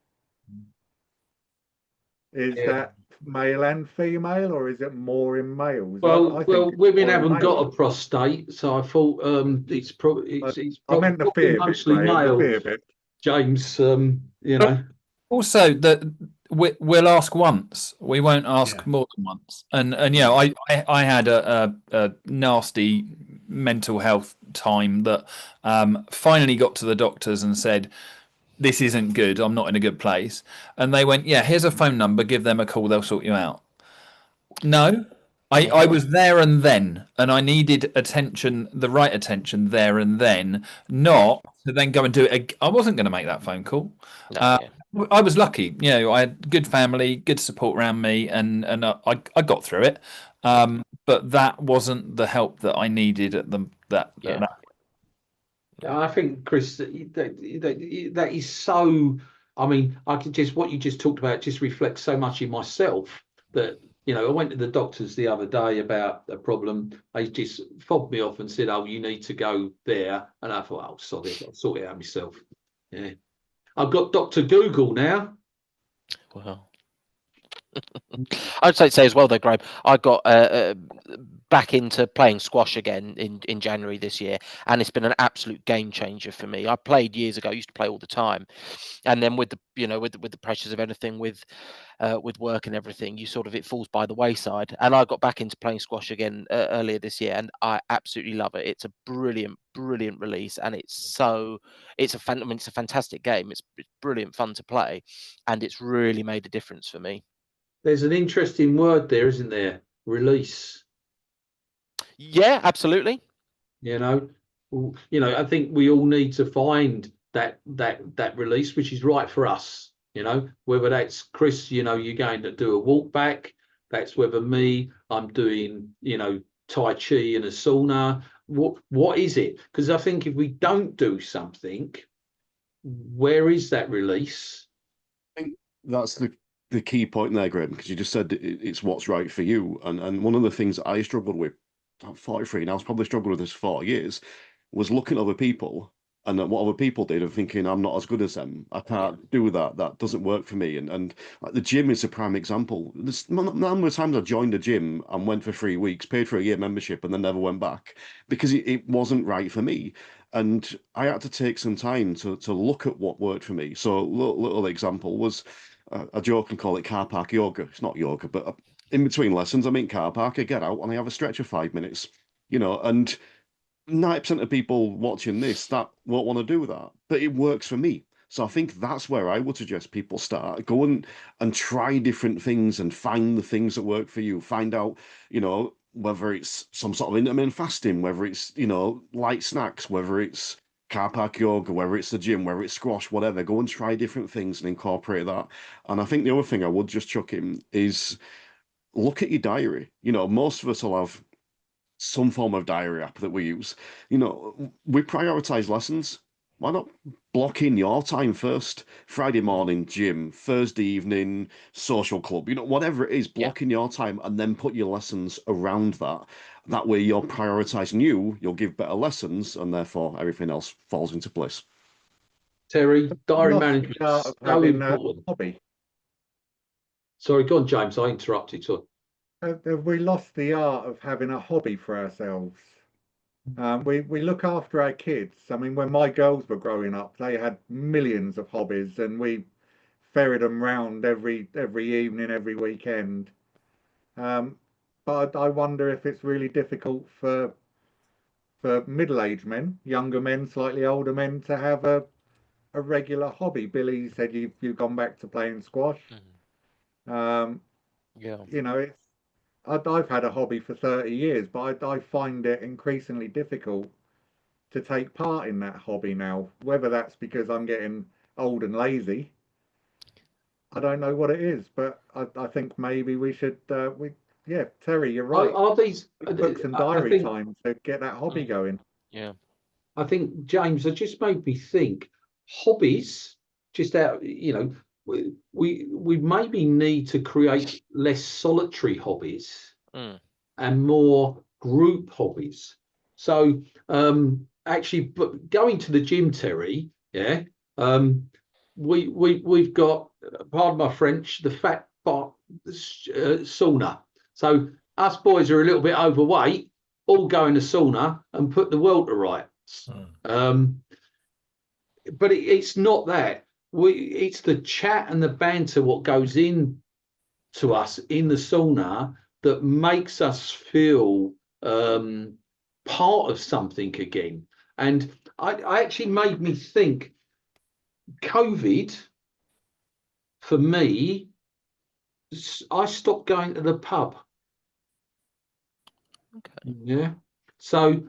Is that male and female, or is it more in males? Well, women haven't got a prostate, so I thought it's probably I meant the fear mostly bit, male. the fear bit. James, Also, that we'll ask once. We won't ask more than once. And I had a nasty mental health time that finally got to the doctors and said, this isn't good. I'm not in a good place. And they went, yeah, here's a phone number. Give them a call. They'll sort you out. No, I was there and then, and I needed attention, the right attention there and then, not to then go and do it. I wasn't going to make that phone call. No, yeah. I was lucky, I had good family, good support around me, and I got through it. But that wasn't the help that I needed at Yeah. I think, Chris, that is so. I mean, I could just what you just talked about just reflects so much in myself that I went to the doctors the other day about a problem. They just fobbed me off and said, "Oh, you need to go there," and I thought, "Oh, sorry, I'll sort it out myself." Yeah, I've got Dr. Google now. Well, I'd say as well though, Graham, I got back into playing squash again in January this year, and it's been an absolute game changer for me. I played years ago, used to play all the time, and then with the with the pressures of anything with work and everything, it falls by the wayside. And I got back into playing squash again earlier this year, and I absolutely love it. It's a brilliant release, and it's a fantastic game. It's brilliant fun to play, and it's really made a difference for me. There's an interesting word there, isn't there? Release. Yeah, absolutely. I think we all need to find that release, which is right for us. Whether that's Chris, you're going to do a walk back. That's whether me, I'm doing, Tai Chi in a sauna. What is it? Because I think if we don't do something, where is that release? I think that's the key point there, Graham, because you just said it's what's right for you. And one of the things I struggled with, I'm 43 now, I was probably struggled with this for 4 years, was looking at other people and at what other people did and thinking I'm not as good as them. I can't do that. That doesn't work for me. And like the gym is a prime example. There's a number of times I joined a gym and went for 3 weeks, paid for a year membership, and then never went back because it wasn't right for me. And I had to take some time to look at what worked for me. So a little example was I joke and call it car park yoga. It's not yoga, but in between lessons, I'm in car park, I get out and I have a stretch of 5 minutes, and 90% of people watching this that won't want to do that, but it works for me. So I think that's where I would suggest people start. Go and try different things and find the things that work for you. Find out, whether it's some sort of intermittent fasting, whether it's, light snacks, whether it's car park yoga, whether it's the gym, whether it's squash, whatever. Go and try different things and incorporate that. And I think the other thing I would just chuck in is look at your diary. Most of us will have some form of diary app that we use. We prioritize lessons. Why not block in your time first? Friday morning, gym, Thursday evening, social club, whatever it is, block in your time and then put your lessons around that. That way you're prioritizing you'll give better lessons, and therefore everything else falls into place. Terry, diary Lost management the art is of so having a important. hobby. Sorry, go on, James. I interrupted. Sorry. Have we lost the art of having a hobby for ourselves? We look after our kids. I mean, when my girls were growing up, they had millions of hobbies, and we ferried them round every evening, every weekend. But I wonder if it's really difficult for middle-aged men, younger men, slightly older men, to have a regular hobby. Billy said you've gone back to playing squash. Yeah. It's I've had a hobby for 30 years, but I find it increasingly difficult to take part in that hobby now. Whether that's because I'm getting old and lazy, I don't know what it is, but I think maybe we should. Terry, you're right. Are these Books and I diary think time to get that hobby going. Yeah. I think, James, it just made me think hobbies, just out, we maybe need to create less solitary hobbies and more group hobbies. So actually, but going to the gym, Terry, we've got, pardon my French, the fat part sauna. So us boys are a little bit overweight, all go in the sauna and put the world to rights. But it's not that. It's the chat and the banter what goes in to us in the sauna that makes us feel part of something again. And I actually made me think COVID, for me, I stopped going to the pub. Okay. Yeah. So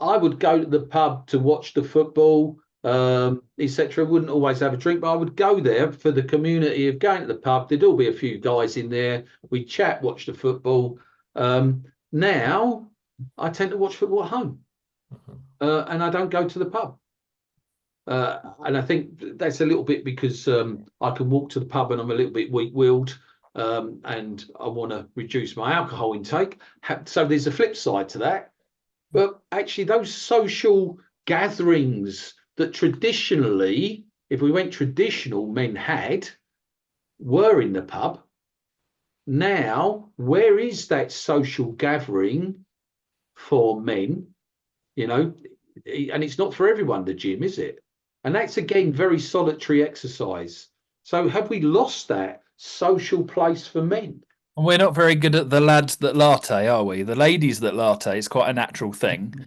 I would go to the pub to watch the football, etc. Wouldn't always have a drink, but I would go there for the community of going to the pub. There'd all be a few guys in there. We'd chat, watch the football. Now I tend to watch football at home, and I don't go to the pub. And I think that's a little bit because I can walk to the pub and I'm a little bit weak-willed, and I want to reduce my alcohol intake. So there's a flip side to that. But actually, those social gatherings that traditionally, if we went traditional, men were in the pub. Now, where is that social gathering for men? You know, and it's not for everyone, the gym, is it? And that's again very solitary exercise. So have we lost that social place for men? And we're not very good at the lads that latte, are we? The ladies that latte is quite a natural thing.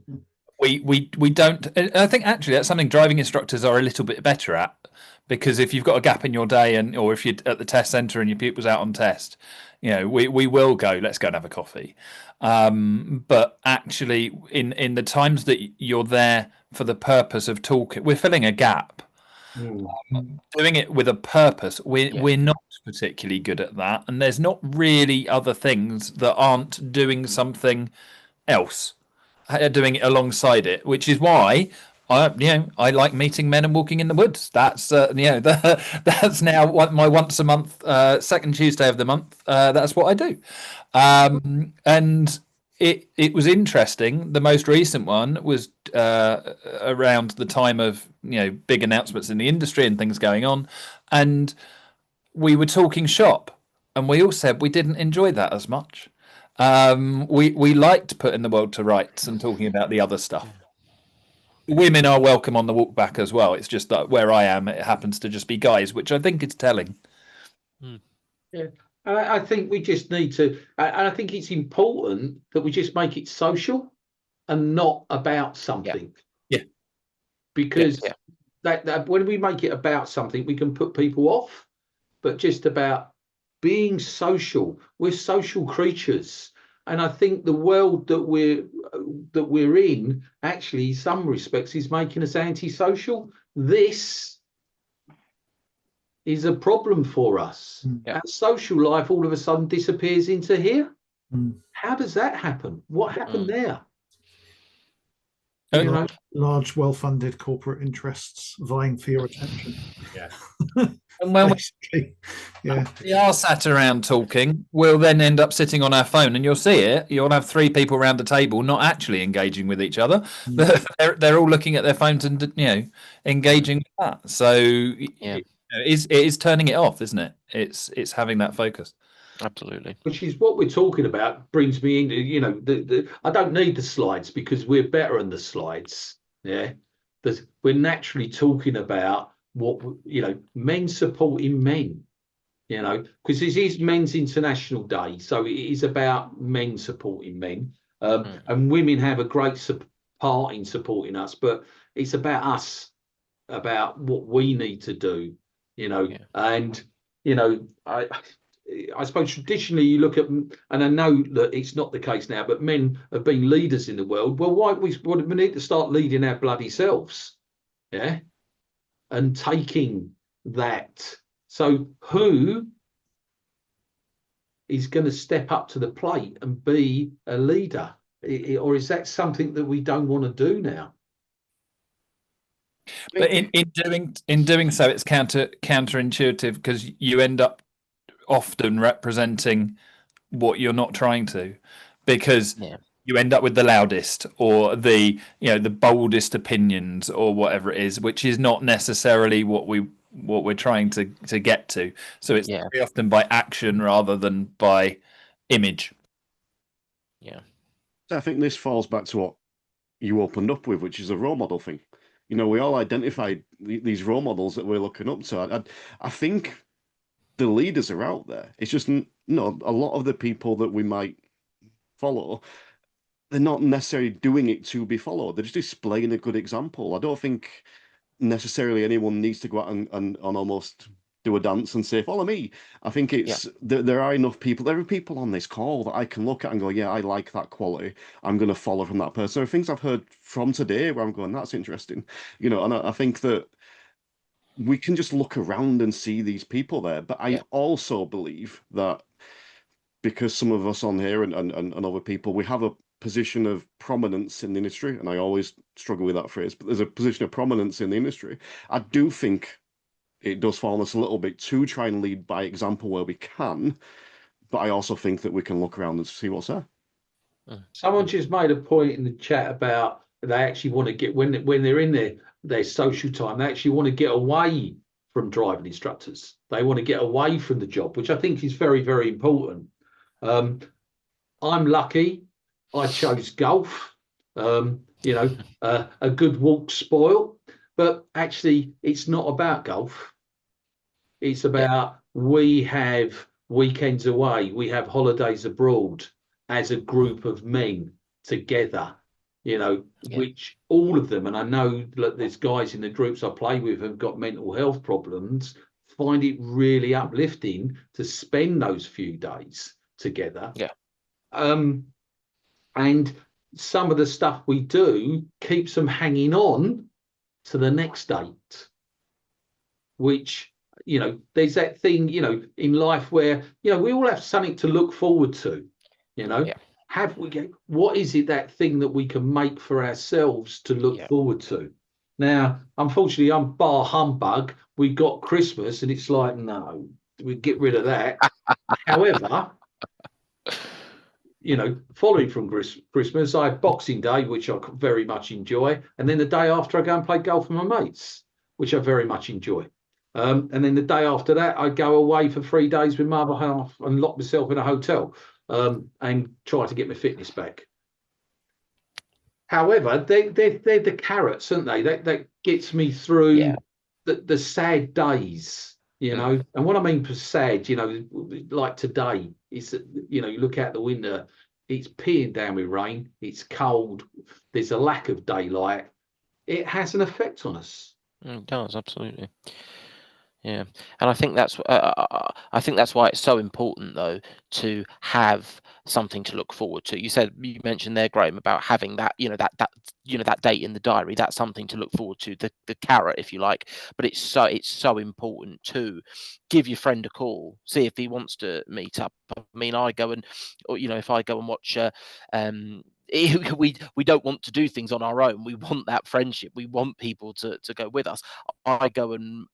We don't. I think actually that's something driving instructors are a little bit better at, because if you've got a gap in your day, or if you're at the test centre and your pupil's out on test, we will go. Let's go and have a coffee. But actually, in the times that you're there for the purpose of talking, we're filling a gap. Doing it with a purpose, we're not particularly good at that, and there's not really other things that aren't doing something else, doing it alongside it, which is why I like meeting men and walking in the woods. That's that's now my once a month, second Tuesday of the month. That's what I do, and it was interesting. The most recent one was around the time of big announcements in the industry and things going on, and we were talking shop, and we all said we didn't enjoy that as much. We liked putting the world to rights and talking about the other stuff. Women are welcome on the walk back as well. It's just that where I am, it happens to just be guys, which I think is telling. Yeah, I think we just need to, and I think it's important that we just make it social and not about something. Yeah. Because that when we make it about something, we can put people off. But just about being social, we're social creatures, and I think the world that we're in, actually, in some respects, is making us antisocial. This is a problem for us. Our social life all of a sudden disappears into here. How does that happen? What happened there? Large, well-funded corporate interests vying for your attention. Yeah. And when we are sat around talking, we'll then end up sitting on our phone, and you'll see it. You'll have three people around the table not actually engaging with each other. They're all looking at their phones and engaging with that. So it is turning it off, isn't it? It's having that focus. Absolutely. Which is what we're talking about. Brings me into I don't need the slides because we're better than the slides. Yeah, we're naturally talking about what men supporting men. Because this is Men's International Day, so it is about men supporting men, and women have a great part in supporting us. But it's about us, about what we need to do. And I suppose traditionally you look at, and I know that it's not the case now, but men have been leaders in the world. Well, we need to start leading our bloody selves, and taking that. So who is going to step up to the plate and be a leader, or is that something that we don't want to do now? But in doing so, it's counterintuitive, because you end up often representing what you're not trying to, because you end up with the loudest or the boldest opinions or whatever it is, which is not necessarily what we're trying to get to. So it's very often by action rather than by image. So I think this falls back to what you opened up with, which is a role model thing. We all identified these role models that we're looking up to. I think the leaders are out there. It's just a lot of the people that we might follow, they're not necessarily doing it to be followed. They're just displaying a good example. I don't think necessarily anyone needs to go out and almost do a dance and say, follow me. I think it's there are enough people, there are people on this call that I can look at and go, yeah, I like that quality. I'm going to follow from that person. There are things I've heard from today where I'm going, that's interesting. And I think that we can just look around and see these people there. But I also believe that because some of us on here and other people, we have a position of prominence in the industry, and I always struggle with that phrase, but there's a position of prominence in the industry. I do think it does fall on us a little bit to try and lead by example where we can, but I also think that we can look around and see what's there. Someone just made a point in the chat about they actually want to get, when they're in their social time, they actually want to get away from driving instructors. They want to get away from the job, which I think is very, very important. I'm lucky. I chose golf. A good walk spoil, but actually it's not about golf. It's about we have weekends away, we have holidays abroad as a group of men together, which all of them, and I know that there's guys in the groups I play with have got mental health problems, find it really uplifting to spend those few days together. And some of the stuff we do keeps them hanging on to the next date, which, there's that thing, in life where, we all have something to look forward to, what is it, that thing that we can make for ourselves to look forward to? Now, unfortunately, I'm bar humbug. We got Christmas and it's like, no, we get rid of that. However, following from Christmas, I have Boxing Day, which I very much enjoy. And then the day after, I go and play golf with my mates, which I very much enjoy. And then the day after that, I go away for 3 days with my other half and lock myself in a hotel and try to get my fitness back. However, they're the carrots, aren't they? That gets me through the sad days. And what I mean for sad, like today, is that, you look out the window, it's peeing down with rain, it's cold, there's a lack of daylight. It has an effect on us. It does, absolutely. Yeah, and I think that's why it's so important, though, to have something to look forward to. You mentioned there, Graham, about having that, that date in the diary. That's something to look forward to, the carrot, if you like. But it's so important to give your friend a call, see if he wants to meet up. I mean, if I go and watch. We don't want to do things on our own. We want that friendship. We want people to go with us. I go and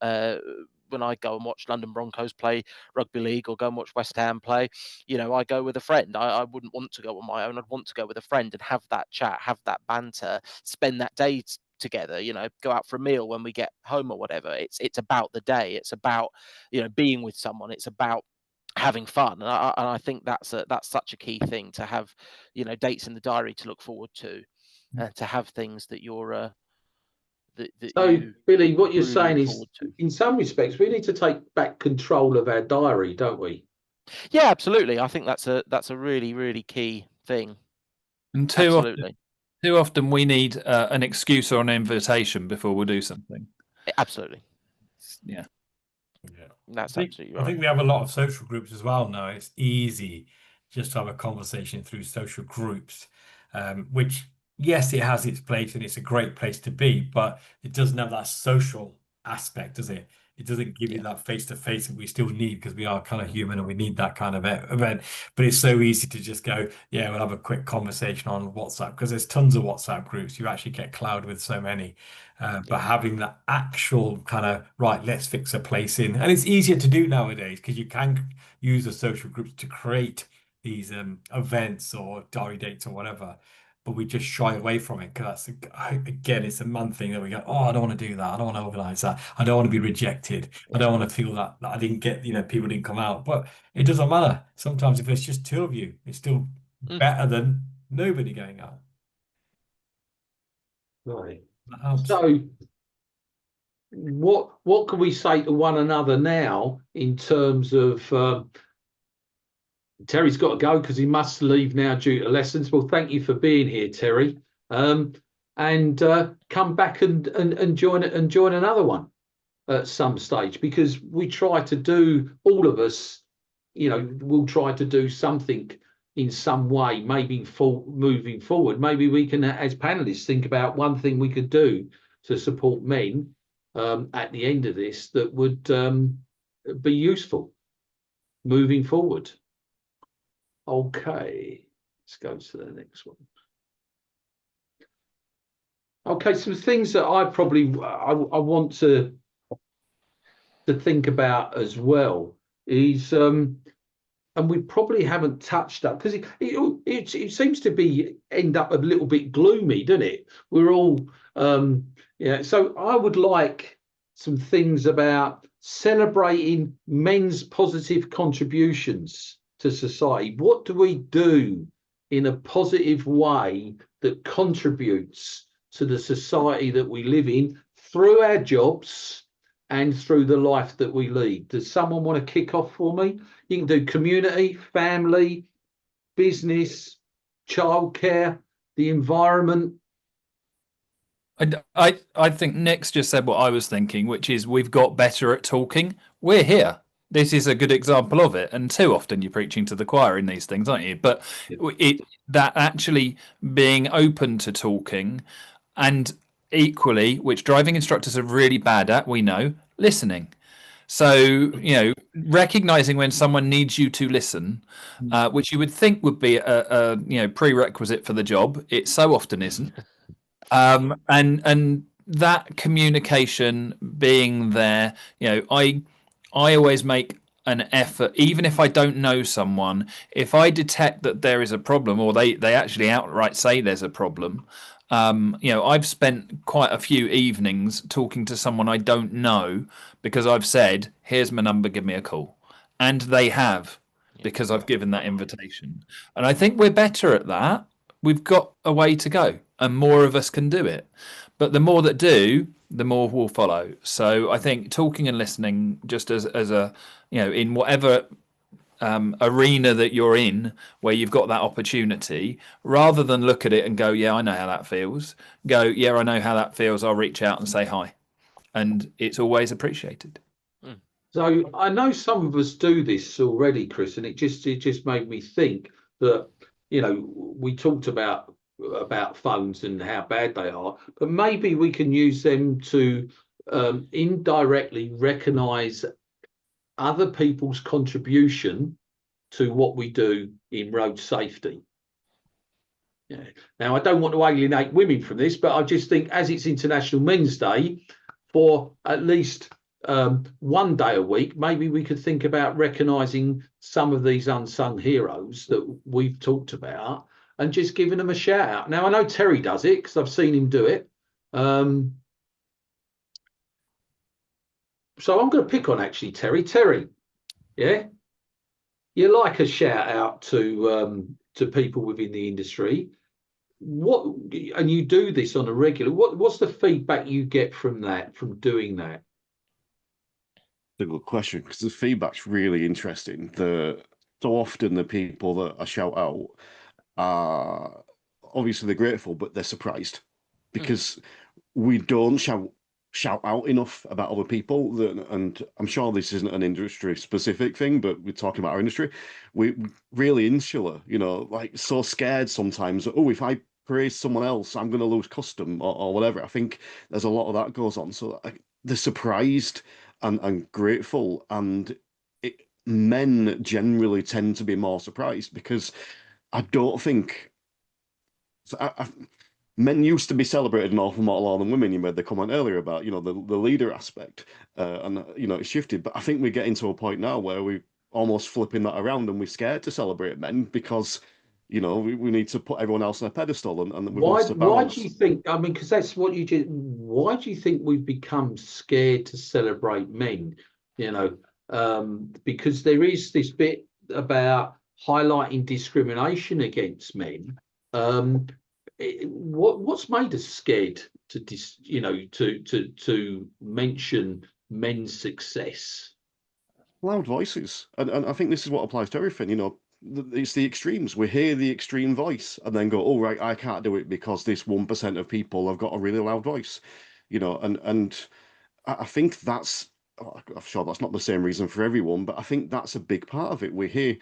when I go and watch London Broncos play rugby league or go and watch West Ham play, I go with a friend. I wouldn't want to go on my own. I'd want to go with a friend and have that chat, have that banter, spend that day together, go out for a meal when we get home or whatever. It's about the day. It's about, being with someone. It's about having fun. And I think that's such a key thing, to have, dates in the diary to look forward to, and to have things that you're so Billy, what you're really saying look is, forward to. in some respects, we need to take back control of our diary, don't we? Yeah, absolutely. I think that's a really, really key thing. And too often we need an excuse or an invitation before we do something. Absolutely. Yeah. That's absolutely right. I think we have a lot of social groups as well now. It's easy just to have a conversation through social groups, which, yes, it has its place and it's a great place to be, but it doesn't have that social aspect, does it? It doesn't give you that face-to-face that we still need, because we are kind of human and we need that kind of event. But it's so easy to just go, yeah, we'll have a quick conversation on WhatsApp, because there's tons of WhatsApp groups. You actually get clouded with so many. But having that actual kind of, right, let's fix a place in. And it's easier to do nowadays, because you can use the social groups to create these events or diary dates or whatever. But we just shy away from it, because again, it's a man thing that we go, oh, I don't want to do that. I don't want to organize that. I don't want to be rejected. I don't want to feel that I didn't get, people didn't come out. But it doesn't matter. Sometimes if it's just two of you, it's still better than nobody going out. Right. So what can we say to one another now in terms of Terry's got to go because he must leave now due to lessons. Well, thank you for being here, Terry. and come back and join another one at some stage, because we try to do, all of us, we'll try to do something in some way, maybe moving forward. Maybe we can, as panelists, think about one thing we could do to support men at the end of this that would be useful moving forward. Okay, let's go to the next one. Okay, some things that I want to think about as well is, and we probably haven't touched up, because it seems to end up a little bit gloomy, doesn't it? We're all so I would like some things about celebrating men's positive contributions to society. What do we do in a positive way that contributes to the society that we live in through our jobs and through the life that we lead? Does someone want to kick off for me? You can do community, family, business, childcare, the environment. I think Nick's just said what I was thinking, which is we've got better at talking. We're here. This is a good example of it. And too often you're preaching to the choir in these things, aren't you? But that actually being open to talking, and equally, which driving instructors are really bad at, we know, listening. So, recognizing when someone needs you to listen, which you would think would be a prerequisite for the job, it so often isn't. And that communication being there, I always make an effort, even if I don't know someone, if I detect that there is a problem, or they actually outright say there's a problem. I've spent quite a few evenings talking to someone I don't know because I've said, here's my number, give me a call. And they have, because I've given that invitation. And I think we're better at that. We've got a way to go, and more of us can do it. But the more that do, the more will follow. So I think talking and listening, just as a, in whatever arena that you're in, where you've got that opportunity, rather than look at it and go, yeah, I know how that feels, go, yeah, I know how that feels, I'll reach out and say hi. And it's always appreciated. So I know some of us do this already, Chris, and it just made me think that, we talked about phones and how bad they are, but maybe we can use them to indirectly recognise other people's contribution to what we do in road safety. Yeah. Now, I don't want to alienate women from this, but I just think, as it's International Men's Day, for at least one day a week, maybe we could think about recognising some of these unsung heroes that we've talked about and just giving them a shout out. Now, I know Terry does it because I've seen him do it. So I'm going to pick on actually Terry. Terry, yeah, you like a shout out to people within the industry. And you do this on a regular. What's the feedback you get from doing that? A good question, because the feedback's really interesting. So often the people that I shout out are obviously they're grateful, but they're surprised because we don't shout out enough about other people. And I'm sure this isn't an industry specific thing, but we're talking about our industry. We're really insular, like so scared sometimes. Oh, if I praise someone else, I'm going to lose custom or whatever. I think there's a lot of that goes on. So they're surprised and grateful, and men generally tend to be more surprised because I don't think men used to be celebrated an awful lot more than women. You made the comment earlier about the leader aspect, and it's shifted. But I think we're getting to a point now where we're almost flipping that around, and we're scared to celebrate men because we need to put everyone else on a pedestal, and we've lost the balance. Why do you think? I mean, because that's what you just. Why do you think we've become scared to celebrate men? Because there is this bit about highlighting discrimination against men. What's made us scared to mention men's success? Loud voices, and I think this is what applies to everything. it's the extremes. We hear the extreme voice and then go, oh, right, I can't do it because this 1% of people have got a really loud voice, and I think that's, I'm sure that's not the same reason for everyone, but I think that's a big part of it. We hear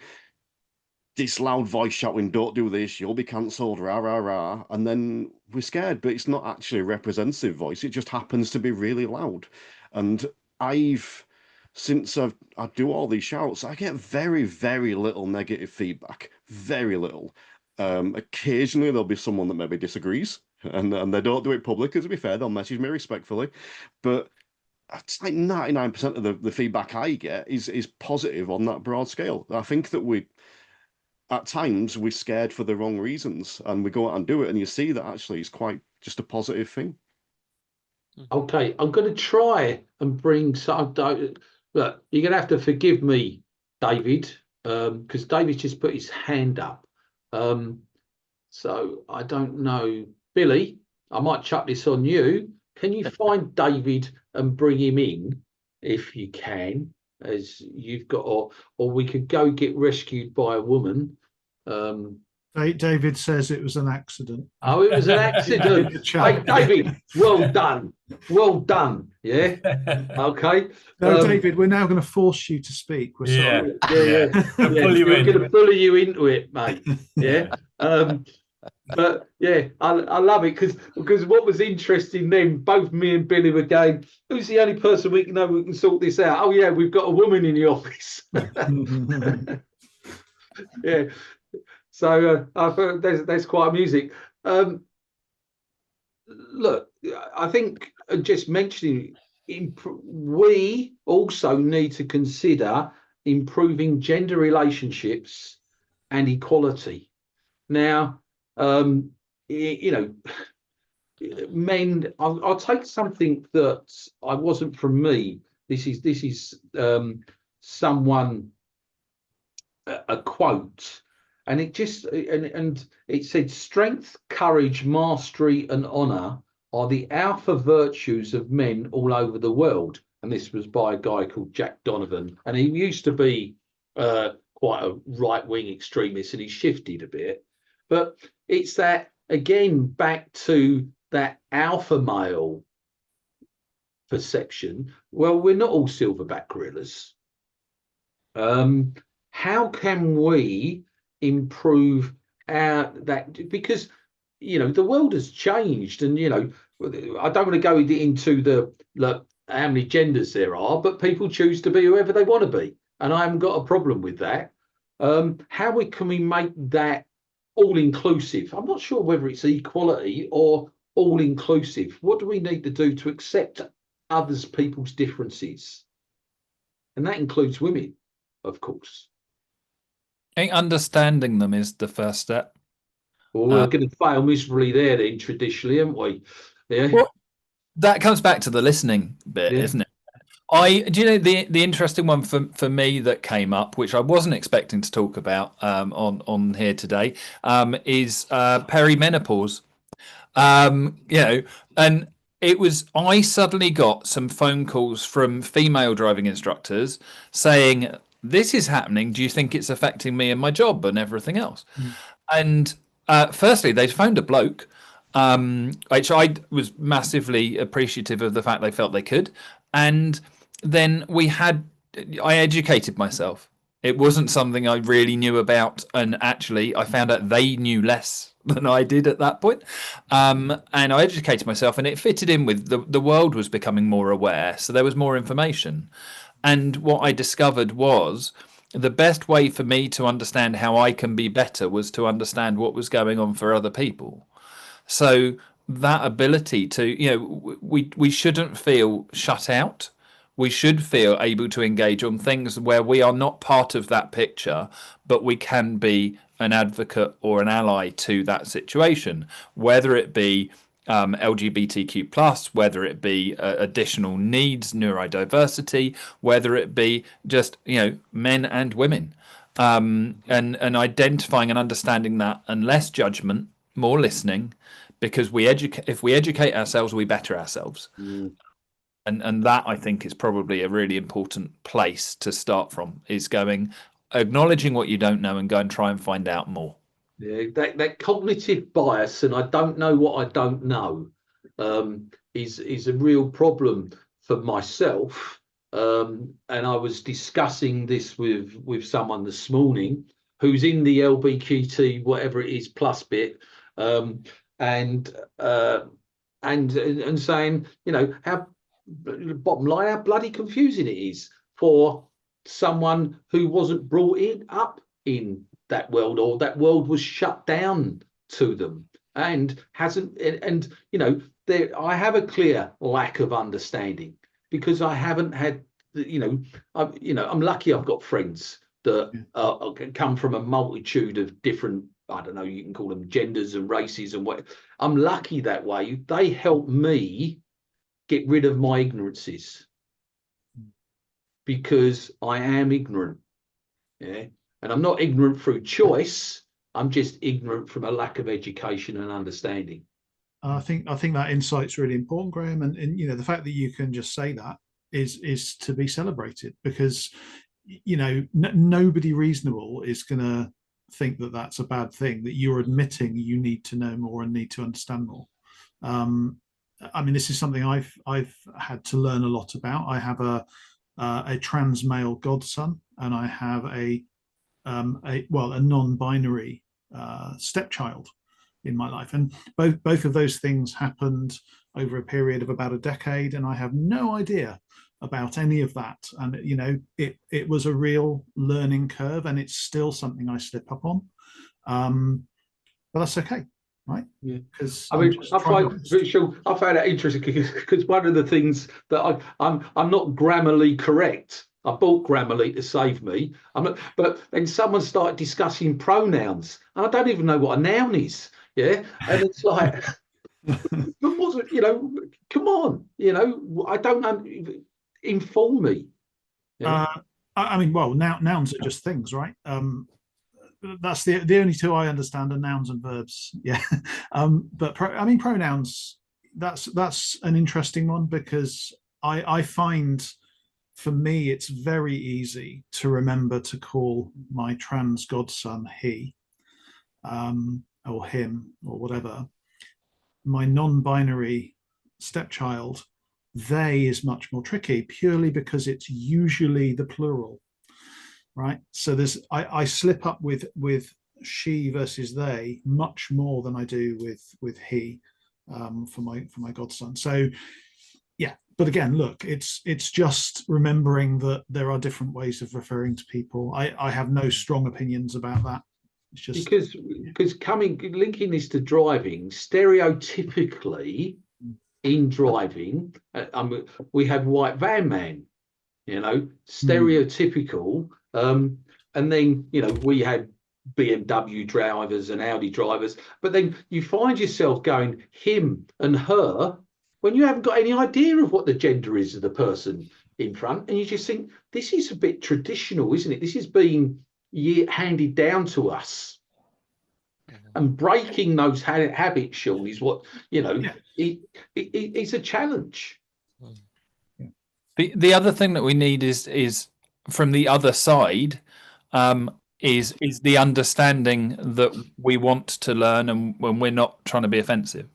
this loud voice shouting, don't do this, you'll be cancelled, rah, rah, rah. And then we're scared, but it's not actually a representative voice. It just happens to be really loud. And since I do all these shouts, I get very, very little negative feedback, very little. Occasionally there'll be someone that maybe disagrees, and they don't do it publicly, to be fair, they'll message me respectfully. But it's like 99% of the feedback I get is positive on that broad scale. I think that at times we're scared for the wrong reasons, and we go out and do it, and you see that actually it's quite just a positive thing. Okay, I'm going to try and bring some. Look, you're going to have to forgive me, David, because David just put his hand up. So I don't know, Billy. I might chuck this on you. Can you find David and bring him in if you can? As you've got, or we could go get rescued by a woman. David says it was an accident. Oh, it was an accident. Hey, David, well done. Well done. Yeah. Okay. No, David, we're now going to force you to speak. We're sorry. Yeah. Pull you We're in. going to bully you into it, mate. Yeah. But yeah, I love it because what was interesting then, both me and Billy were going, who's the only person we know we can sort this out? Oh yeah, we've got a woman in the office. Yeah. So I thought there's quite amusing. Look, I think just mentioning, we also need to consider improving gender relationships and equality. Now, men. I'll take something that I wasn't from me. This is someone, a quote. And it just and it said, strength, courage, mastery, and honor are the alpha virtues of men all over the world. And this was by a guy called Jack Donovan. And he used to be quite a right-wing extremist, and he shifted a bit. But it's that, again, back to that alpha male perception. Well, we're not all silverback gorillas. How can we improve that, because the world has changed, and I don't want to go into the how many genders there are, but people choose to be whoever they want to be, and I haven't got a problem with that. How can we make that all inclusive? I'm not sure whether it's equality or all inclusive. What do we need to do to accept people's differences? And that includes women, of course. I think understanding them is the first step. Well, we're going to fail miserably there then, traditionally, aren't we? Yeah. Well, that comes back to the listening bit, isn't it? Do you know the interesting one for me that came up, which I wasn't expecting to talk about on here today, is perimenopause. And it was, I suddenly got some phone calls from female driving instructors saying, this is happening. Do you think it's affecting me and my job and everything else? And firstly, they phoned a bloke, which I was massively appreciative of the fact they felt they could. And then I educated myself. It wasn't something I really knew about. And actually, I found out they knew less than I did at that point. And I educated myself, and it fitted in with the world was becoming more aware. So there was more information. And what I discovered was the best way for me to understand how I can be better was to understand what was going on for other people. So that ability to, we shouldn't feel shut out. We should feel able to engage on things where we are not part of that picture, but we can be an advocate or an ally to that situation, whether it be LGBTQ+, whether it be additional needs, neurodiversity, whether it be just, men and women, and identifying and understanding that, and less judgment, more listening, because if we educate ourselves, we better ourselves. And that, I think, is probably a really important place to start from, is going, acknowledging what you don't know and go and try and find out more. Yeah, that cognitive bias, and I don't know what I don't know, is a real problem for myself. And I was discussing this with someone this morning who's in the LBQT, whatever it is, plus bit, and saying, you know, how, bottom line, how bloody confusing it is for someone who wasn't brought up in that world, or that world was shut down to them, and hasn't. And you know, I have a clear lack of understanding because I haven't had. I'm lucky I've got friends that come from a multitude of different, I don't know, you can call them genders and races and what. I'm lucky that way. They help me get rid of my ignorances because I am ignorant. Yeah. And I'm not ignorant through choice. I'm just ignorant from a lack of education and understanding. I think that insight's really important, Graham, and you know, the fact that you can just say that is to be celebrated, because you know, nobody reasonable is going to think that that's a bad thing, that you're admitting you need to know more and need to understand more. I mean, this is something I've had to learn a lot about. I have a trans male godson, and I have a non-binary stepchild in my life, and both of those things happened over a period of about a decade, and I have no idea about any of that. And you know, it was a real learning curve, and it's still something I slip up on, but that's okay, right? Yeah. Because I mean, I find that interesting because one of the things that I'm not grammarly correct. I bought Grammarly to save me. But then someone started discussing pronouns, and I don't even know what a noun is. Yeah, and it's like, you know, come on, you know, I don't know. Inform me. Yeah. I mean, well, nouns are just things, right? That's the only two I understand are nouns and verbs. Yeah, but I mean, pronouns. That's an interesting one, because I find, for me, it's very easy to remember to call my trans godson he, or him, or whatever. My non-binary stepchild, they, is much more tricky, purely because it's usually the plural, right? So I slip up with she versus they much more than I do with he, for my godson. So yeah, but again, look, it's just remembering that there are different ways of referring to people. I have no strong opinions about that. It's just because linking this to driving, stereotypically in driving, we have white van man, you know, stereotypical, and then, you know, we had BMW drivers and Audi drivers, but then you find yourself going him and her when you haven't got any idea of what the gender is of the person in front, and you just think, this is a bit traditional, isn't it? This is being handed down to us. And breaking those habits, Sean, is what, you know, it's a challenge. The other thing that we need is from the other side, is the understanding that we want to learn, and when we're not trying to be offensive,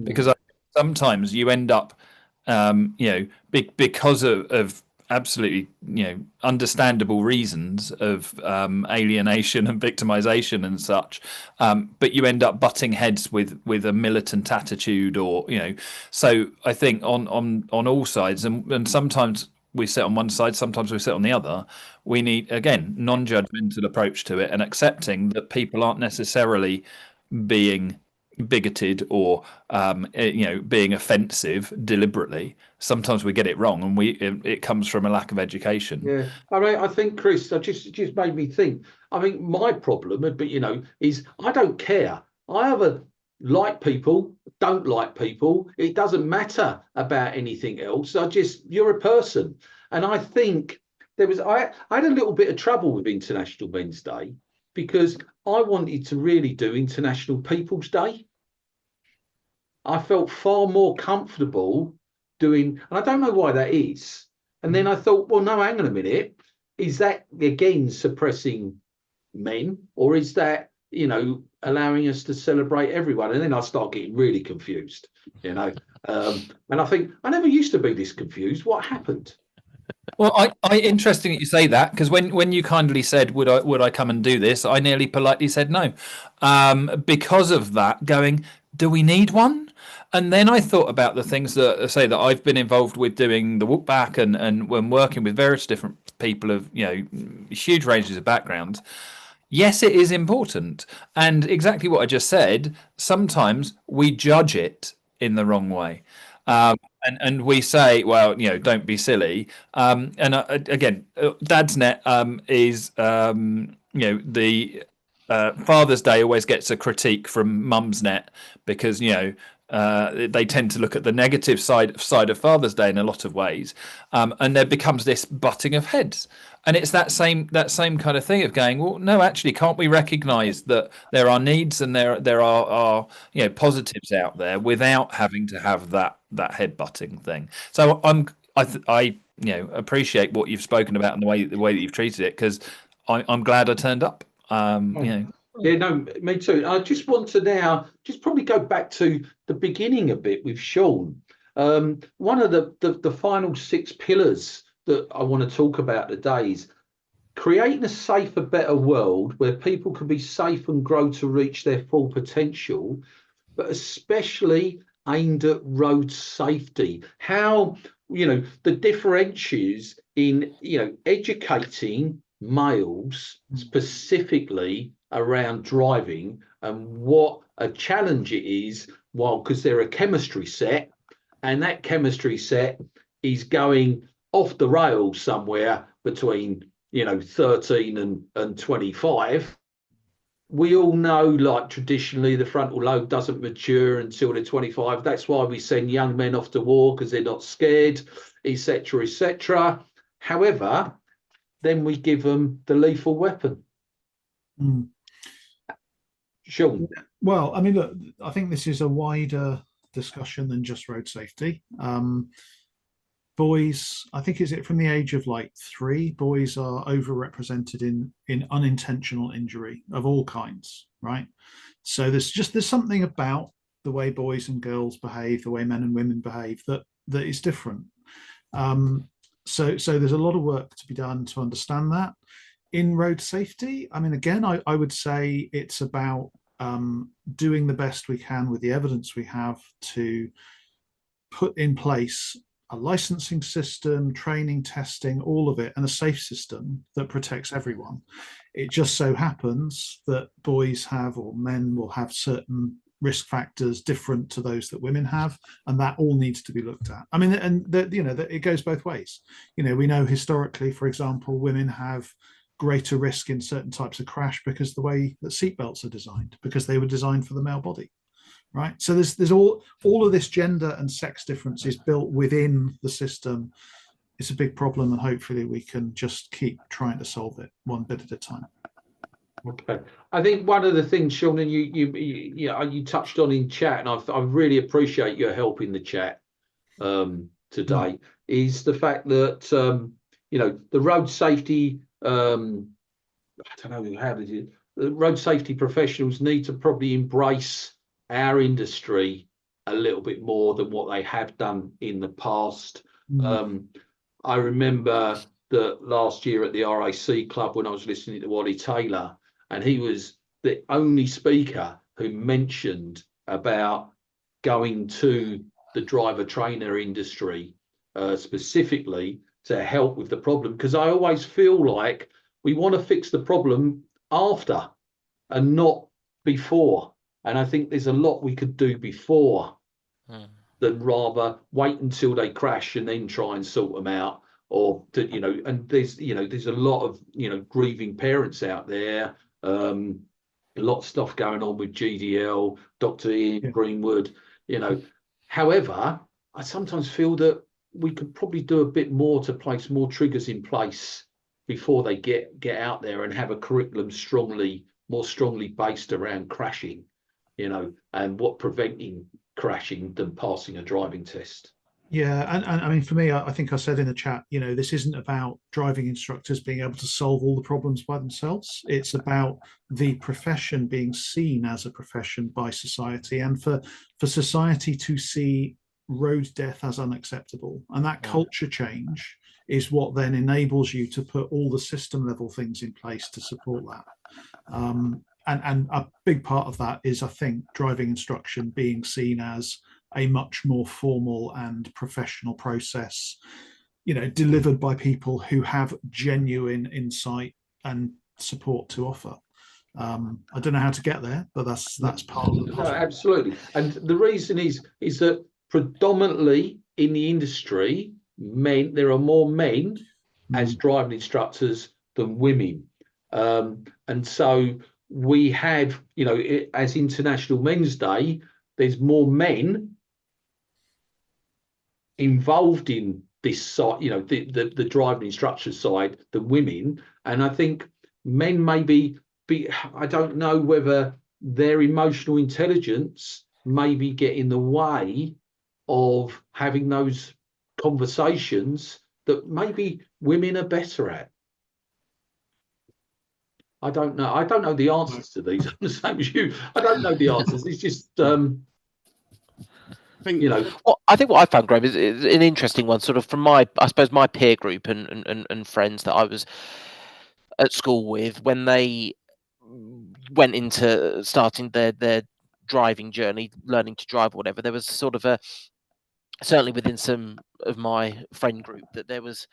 because sometimes you end up, you know, because of absolutely, you know, understandable reasons of alienation and victimization and such, but you end up butting heads with a militant attitude, or, you know. So I think on all sides, and sometimes we sit on one side, sometimes we sit on the other. We need, again, non-judgmental approach to it, and accepting that people aren't necessarily being bigoted or you know, being offensive deliberately. Sometimes we get it wrong, and it comes from a lack of education. Yeah, I mean, I think, Chris, it just made me think. I mean, my problem, but you know, is I don't care. I either like people, don't like people. It doesn't matter about anything else. You're a person, and I think I had a little bit of trouble with International Men's Day because I wanted to really do International People's Day. I felt far more comfortable doing, and I don't know why that is. And then I thought, well, no, hang on a minute. is that again suppressing men, or is that, you know, allowing us to celebrate everyone? And then I start getting really confused, you know. And I think I never used to be this confused. What happened? Well, interesting that you say that, because when you kindly said would I come and do this, I nearly politely said no, because of that. Going, do we need one? And then I thought about the things that say that I've been involved with doing the walk back and when working with various different people of, you know, huge ranges of backgrounds. Yes, it is important, and exactly what I just said. Sometimes we judge it in the wrong way. And we say, well, you know, don't be silly. And again, Dad's Net is, you know, the Father's Day always gets a critique from Mum's Net because, you know, they tend to look at the negative side of Father's Day in a lot of ways, and there becomes this butting of heads. And it's that same kind of thing of going, well, no, actually, can't we recognise that there are needs and there are you know, positives out there without having to have that head butting thing? So I you know, appreciate what you've spoken about and the way that you've treated it, because I'm glad I turned up. You know. Yeah, no, me too. I just want to now just probably go back to the beginning a bit with Sean. One of the final 6 pillars that I want to talk about today is creating a safer, better world where people can be safe and grow to reach their full potential, but especially aimed at road safety. How, you know, the differentials in, you know, educating males specifically around driving and what a challenge it is, while because they're a chemistry set, and that chemistry set is going off the rails somewhere between, you know, 13 and 25. We all know, like, traditionally the frontal lobe doesn't mature until they're 25. That's why we send young men off to war, because they're not scared, etc., etc. However, then we give them the lethal weapon. Sean. Well, I mean, look, I think this is a wider discussion than just road safety. Boys, I think, is it from the age of like 3, boys are overrepresented in unintentional injury of all kinds, right? So there's something about the way boys and girls behave, the way men and women behave, that is different. So there's a lot of work to be done to understand that. In road safety, I mean, again, I would say it's about doing the best we can with the evidence we have to put in place a licensing system, training, testing, all of it, and a safe system that protects everyone. It just so happens that boys have, or men will have, certain risk factors different to those that women have, and that all needs to be looked at. I mean, and you know, that it goes both ways. You know, we know historically, for example, women have greater risk in certain types of crash because the way that seatbelts are designed, because they were designed for the male body. Right, so there's all of this gender and sex difference is built within the system. It's a big problem, and hopefully we can just keep trying to solve it one bit at a time. Okay, I think one of the things, Sean, and you touched on in chat, and I really appreciate your help in the chat today, is the fact that you know, the road safety, I don't know how did it, the road safety professionals need to probably embrace our industry a little bit more than what they have done in the past. I remember that last year at the RAC club, when I was listening to Wally Taylor, and he was the only speaker who mentioned about going to the driver trainer industry specifically to help with the problem, because I always feel like we want to fix the problem after and not before. And I think there's a lot we could do before than rather wait until they crash and then try and sort them out. Or to, you know, and there's a lot of, you know, grieving parents out there. A lot of stuff going on with GDL, Dr. Ian Greenwood, you know. However, I sometimes feel that we could probably do a bit more to place more triggers in place before they get out there, and have a curriculum more strongly based around crashing, you know, and what preventing crashing than passing a driving test. Yeah, and I mean, for me, I think I said in the chat, this isn't about driving instructors being able to solve all the problems by themselves. It's about the profession being seen as a profession by society, and for society to see road death as unacceptable. And that culture change is what then enables you to put all the system level things in place to support that. And a big part of that is, I think, driving instruction being seen as a much more formal and professional process, delivered by people who have genuine insight and support to offer. I don't know how to get there, but that's part of the No, puzzle. absolutely. And the reason is that predominantly in the industry, there are more men as driving instructors than women. And so we have, as International Men's Day, there's more men involved in this side, the driving instructor side than women. And I think men maybe I don't know whether their emotional intelligence maybe get in the way of having those conversations that maybe women are better at. I don't know. I don't know the answers to these. I'm the same as you. I don't know the answers. It's just, Well, I think what I found, Graham, is an interesting one, sort of from I suppose, my peer group and friends that I was at school with when they went into starting their driving journey, learning to drive or whatever. There was sort of certainly within some of my friend group, that there was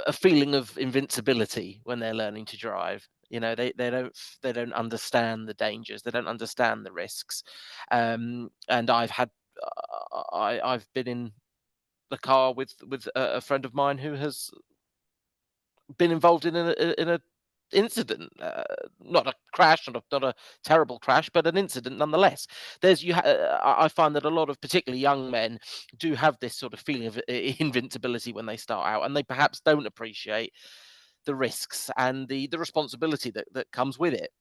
a feeling of invincibility when they're learning to drive. They don't understand the dangers, they don't understand the risks. And I've been in the car with a friend of mine who has been involved in a incident, not a crash, not a terrible crash, but an incident nonetheless. I find that a lot of particularly young men do have this sort of feeling of invincibility when they start out, and they perhaps don't appreciate the risks and the responsibility that comes with it.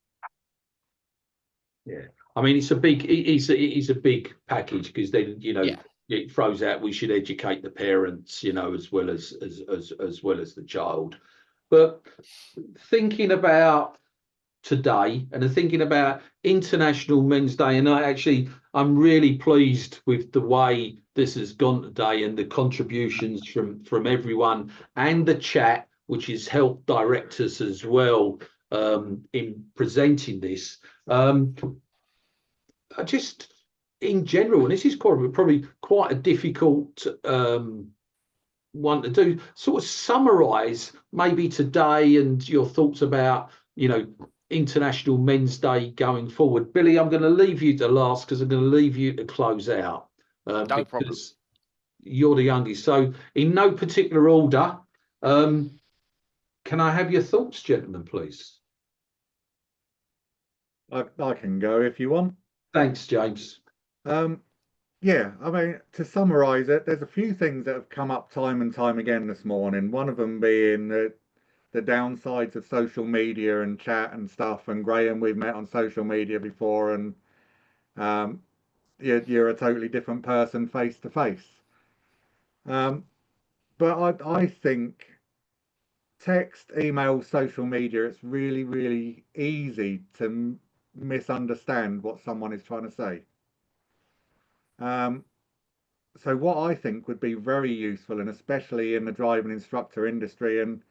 Yeah, I mean, it's a big package, because then it throws out we should educate the parents, as well as the child. But thinking about today and thinking about International Men's Day, and I'm really pleased with the way this has gone today and the contributions from everyone, and the chat, which has helped direct us as well in presenting this. Just in general, and this is probably quite a difficult one to do, sort of summarize maybe today and your thoughts about, International Men's Day going forward. Billy, I'm going to leave you to last, because I'm going to leave you to close out, No problem. because you're the youngest. So in no particular order, can I have your thoughts, gentlemen, please? I can go if you want. Thanks, James. Yeah, I mean, to summarize it, there's a few things that have come up time and time again this morning. One of them being the downsides of social media and chat and stuff. And Graham, we've met on social media before, and you're a totally different person face to face. But I think text, email, social media, it's really, really easy to misunderstand what someone is trying to say. So what I think would be very useful, and especially in the driving instructor industry, and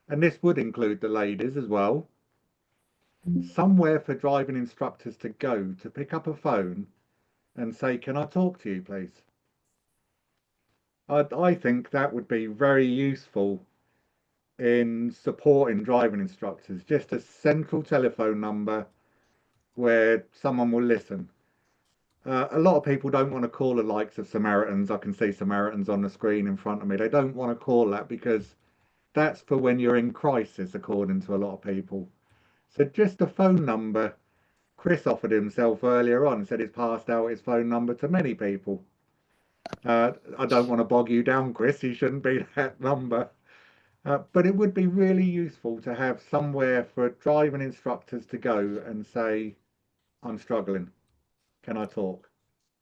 this would include the ladies as well, somewhere for driving instructors to go to pick up a phone and say, "Can I talk to you, please?" I think that would be very useful in supporting driving instructors. Just a central telephone number where someone will listen. A lot of people don't want to call the likes of Samaritans. I can see Samaritans on the screen in front of me. They don't want to call that, because that's for when you're in crisis, according to a lot of people. So just a phone number. Chris offered himself earlier on and said he's passed out his phone number to many people. I don't want to bog you down, Chris. You shouldn't be that number. But it would be really useful to have somewhere for driving instructors to go and say, "I'm struggling. Can I talk?"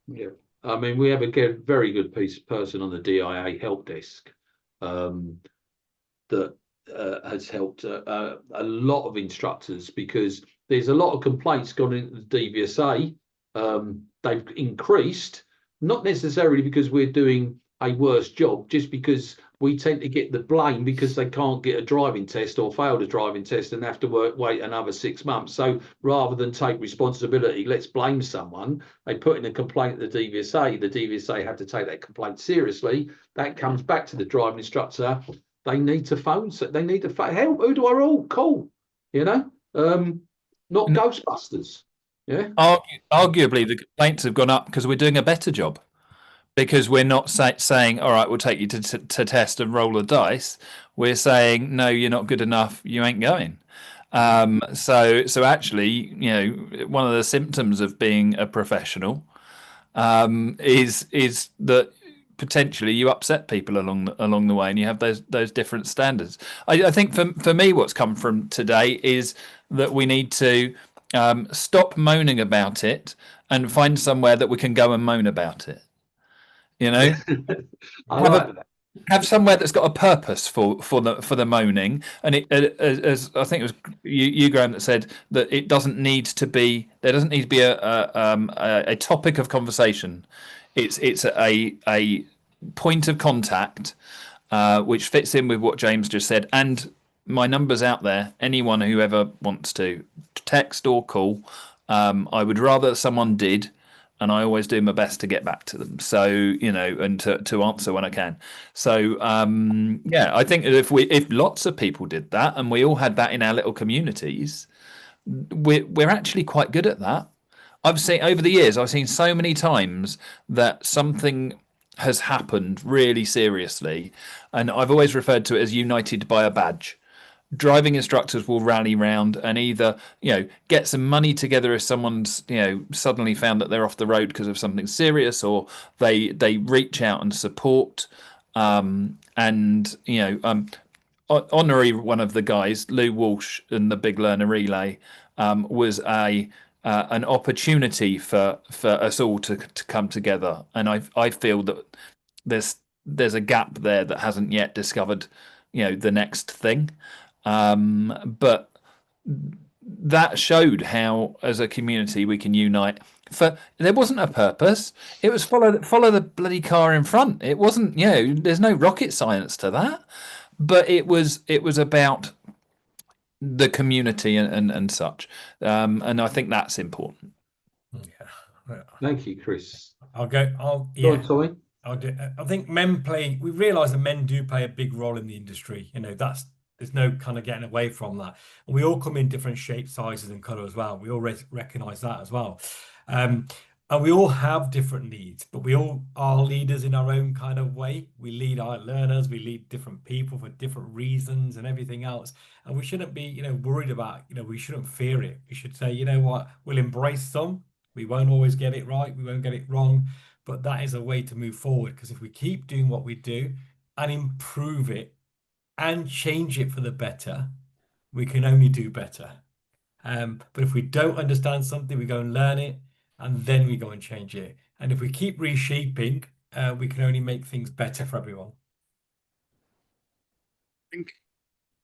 Yeah. I mean, we have a very good person on the DIA help desk that has helped a lot of instructors, because there's a lot of complaints gone into the DVSA. They've increased, not necessarily because we're doing a worse job, just because we tend to get the blame because they can't get a driving test or failed a driving test and have to wait another 6 months. So rather than take responsibility, let's blame someone. They put in a complaint at the DVSA. The DVSA have to take that complaint seriously. That comes back to the driving instructor. They need to phone. They need to help. Who do I call? You know, not Ghostbusters. Yeah. Arguably, the complaints have gone up because we're doing a better job. Because we're not saying, all right, we'll take you to test and roll the dice. We're saying, no, you're not good enough. You ain't going. So actually, you know, one of the symptoms of being a professional is that potentially you upset people along the way, and you have those different standards. I think for me, what's come from today is that we need to stop moaning about it and find somewhere that we can go and moan about it. You know, have somewhere that's got a purpose for the moaning, and it, as I think it was you Graham, that said that it doesn't need to be. There doesn't need to be a topic of conversation. It's a point of contact, which fits in with what James just said. And my number's out there. Anyone who ever wants to text or call, I would rather someone did. And I always do my best to get back to them. So, you know, and to answer when I can. So, yeah, I think if lots of people did that and we all had that in our little communities, we're actually quite good at that. I've seen over the years, I've seen so many times that something has happened really seriously, and I've always referred to it as united by a badge. Driving instructors will rally round and either, you know, get some money together if someone's, you know, suddenly found that they're off the road because of something serious, or they reach out and support. And you know, Honorary, one of the guys, Lou Walsh, in the Big Learner Relay, was an opportunity for us all to come together. And I feel that there's a gap there that hasn't yet discovered, you know, the next thing. But that showed how, as a community, we can unite. There wasn't a purpose. It was follow the bloody car in front. It wasn't, you know, there's no rocket science to that. But it was about the community and such. And I think that's important. Yeah. Thank you, Chris. Go on, Tommy. I think we realise that men do play a big role in the industry. You know, there's no kind of getting away from that. And we all come in different shapes, sizes, and colour as well. We all recognise that as well. And we all have different needs, but we all are leaders in our own kind of way. We lead our learners, we lead different people for different reasons and everything else. And we shouldn't be, you know, worried about, you know, we shouldn't fear it. We should say, you know what, we'll embrace some. We won't always get it right. We won't get it wrong. But that is a way to move forward, because if we keep doing what we do and improve it and change it for the better, we can only do better. But if we don't understand something, we go and learn it, and then we go and change it. And if we keep reshaping, we can only make things better for everyone.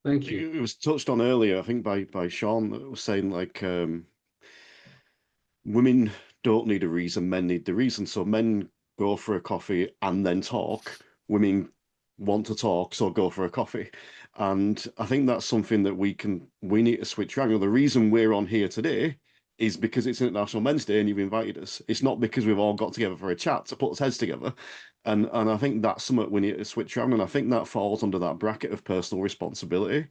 Thank you. It was touched on earlier, I think, by Sean, that was saying, like, women don't need a reason, men need the reason. So men go for a coffee and then talk. Women want to talk, so go for a coffee. And I think that's something that we need to switch around. You know, the reason we're on here today is because it's International Men's Day and you've invited us. It's not because we've all got together for a chat to put our heads together. And I think that's something we need to switch around. And I think that falls under that bracket of personal responsibility.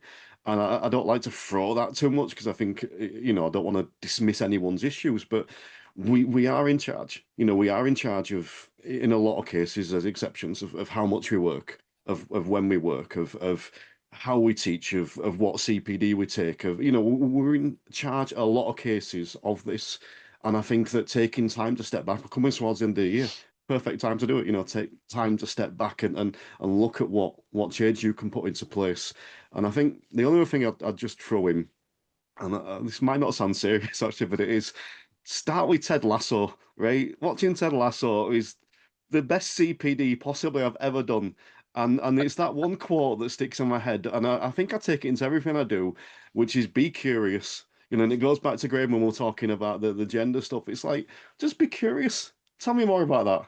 And I don't like to throw that too much, because I think, you know, I don't want to dismiss anyone's issues, but we are in charge. You know, we are in charge of, in a lot of cases, there's exceptions, of how much we work, of when we work, of how we teach, of what CPD we take, of, you know, we're in charge a lot of cases of this. And I think that taking time to step back, we're coming towards the end of the year, perfect time to do it. You know, take time to step back and look at what change you can put into place. And I think the only other thing I'd just throw in, and this might not sound serious actually, but it is, start with Ted Lasso, right? Watching Ted Lasso is the best CPD possibly I've ever done. And it's that one quote that sticks in my head. And I think I take it into everything I do, which is be curious. And it goes back to Graham when we're talking about the gender stuff. It's like, just be curious. Tell me more about that.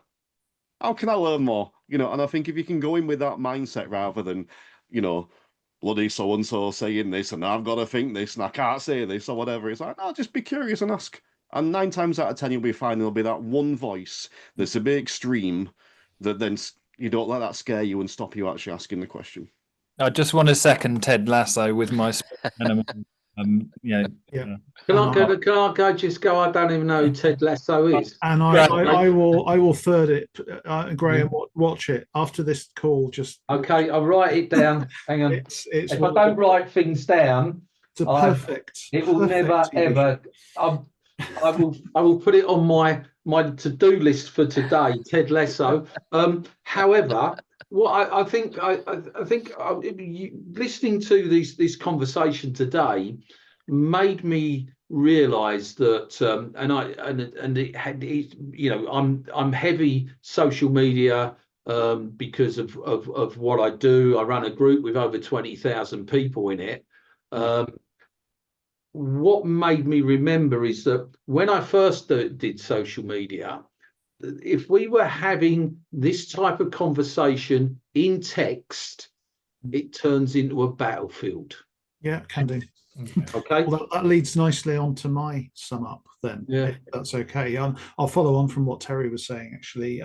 How can I learn more? And I think if you can go in with that mindset rather than, bloody so and so saying this and I've got to think this and I can't say this or whatever. It's like, no, just be curious and ask. And 9 times out of 10, you'll be fine. There'll be that one voice that's a bit extreme that then you don't let that scare you and stop you actually asking the question. I just want to second Ted Lasso with my minimum. Yeah. Can I go? Just go. I don't even know who Ted Lasso is. And I will third it. Graham, watch it after this call. Just okay. I'll write it down. Hang on. It's if I don't write things down, it's a perfect. It will never TV. ever. I will put it on my to-do list for today. Ted Lasso. However, what I think listening to this conversation today made me realise that, I'm heavy social media because of what I do. I run a group with over 20,000 people in it. What made me remember is that when I first did social media, if we were having this type of conversation in text, it turns into a battlefield. Yeah, can do. Okay. Well, that leads nicely on to my sum up then, if that's okay. I'll follow on from what Terry was saying, actually.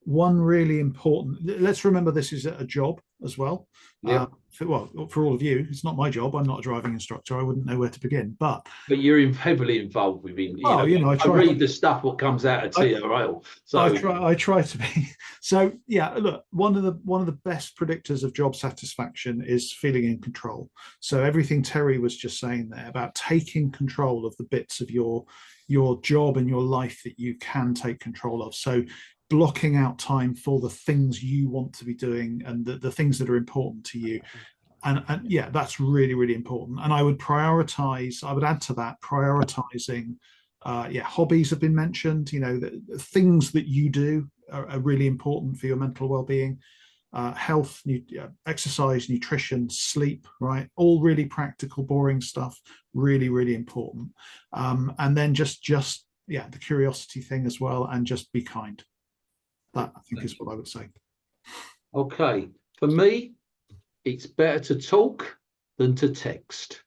One really important, let's remember this is a job as well. Yeah. For all of you, it's not my job. I'm not a driving instructor. I wouldn't know where to begin. But you're heavily involved with him. I read the stuff what comes out of TRL. So I try to be. So yeah, look, one of the best predictors of job satisfaction is feeling in control. So everything Terry was just saying there about taking control of the bits of your job and your life that you can take control of. So blocking out time for the things you want to be doing and the things that are important to you. And yeah, that's really, really important. And I would add to that, prioritizing, hobbies have been mentioned, the things that you do are really important for your mental well-being, health, exercise, nutrition, sleep, right? All really practical, boring stuff, really, really important. And then just the curiosity thing as well, and just be kind. That, I think, is what I would say. Okay. For me, it's better to talk than to text.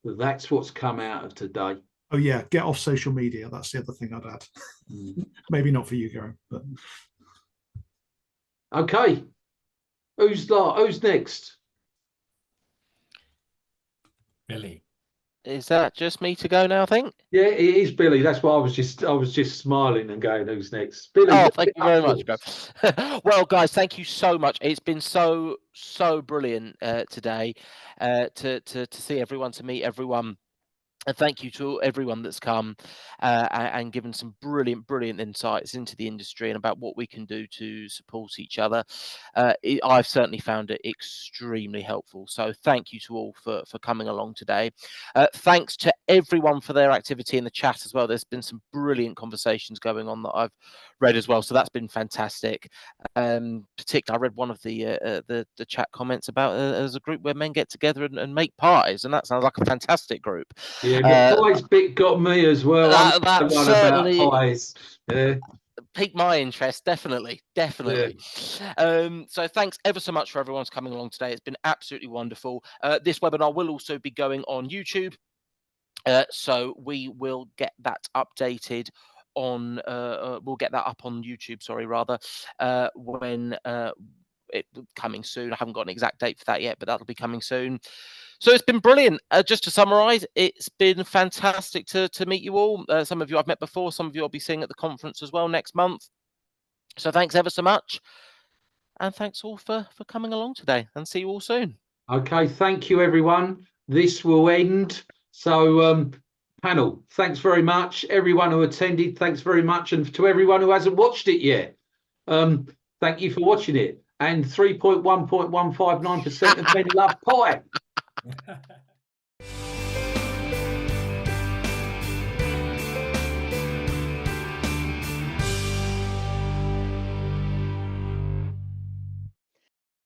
That's what's come out of today. Oh, yeah. Get off social media. That's the other thing I'd add. Maybe not for you, Gary, but. Okay. Who's next? Billy. Is that just me to go now, I think? Yeah, it is Billy. That's why I was just smiling and going, who's next? Billy. Oh, thank you very much, Graham. Well, guys, thank you so much. It's been so brilliant today to see everyone, to meet everyone. And thank you to everyone that's come and given some brilliant insights into the industry and about what we can do to support each other. I've certainly found it extremely helpful. So thank you to all for coming along today. Thanks to everyone for their activity in the chat as well. There's been some brilliant conversations going on that I've read as well. So that's been fantastic. Particularly, I read one of the chat comments about as a group where men get together and make pies, and that sounds like a fantastic group. Yeah, the pies bit got me as well. That certainly about pies. Yeah. Piqued my interest, definitely. Yeah. So thanks ever so much for everyone's coming along today. It's been absolutely wonderful. This webinar will also be going on YouTube, so we will get that updated on we'll get that up on YouTube, when it coming soon. I haven't got an exact date for that yet, but that'll be coming soon. So it's been brilliant. Just to summarize, it's been fantastic to meet you all. Some of you I've met before, some of you I'll be seeing at the conference as well next month. So thanks ever so much. And thanks all for coming along today, and see you all soon. Okay, thank you, everyone. This will end. So, panel, thanks very much. Everyone who attended, thanks very much. And to everyone who hasn't watched it yet, thank you for watching it. And 3.1.159% of men love pie.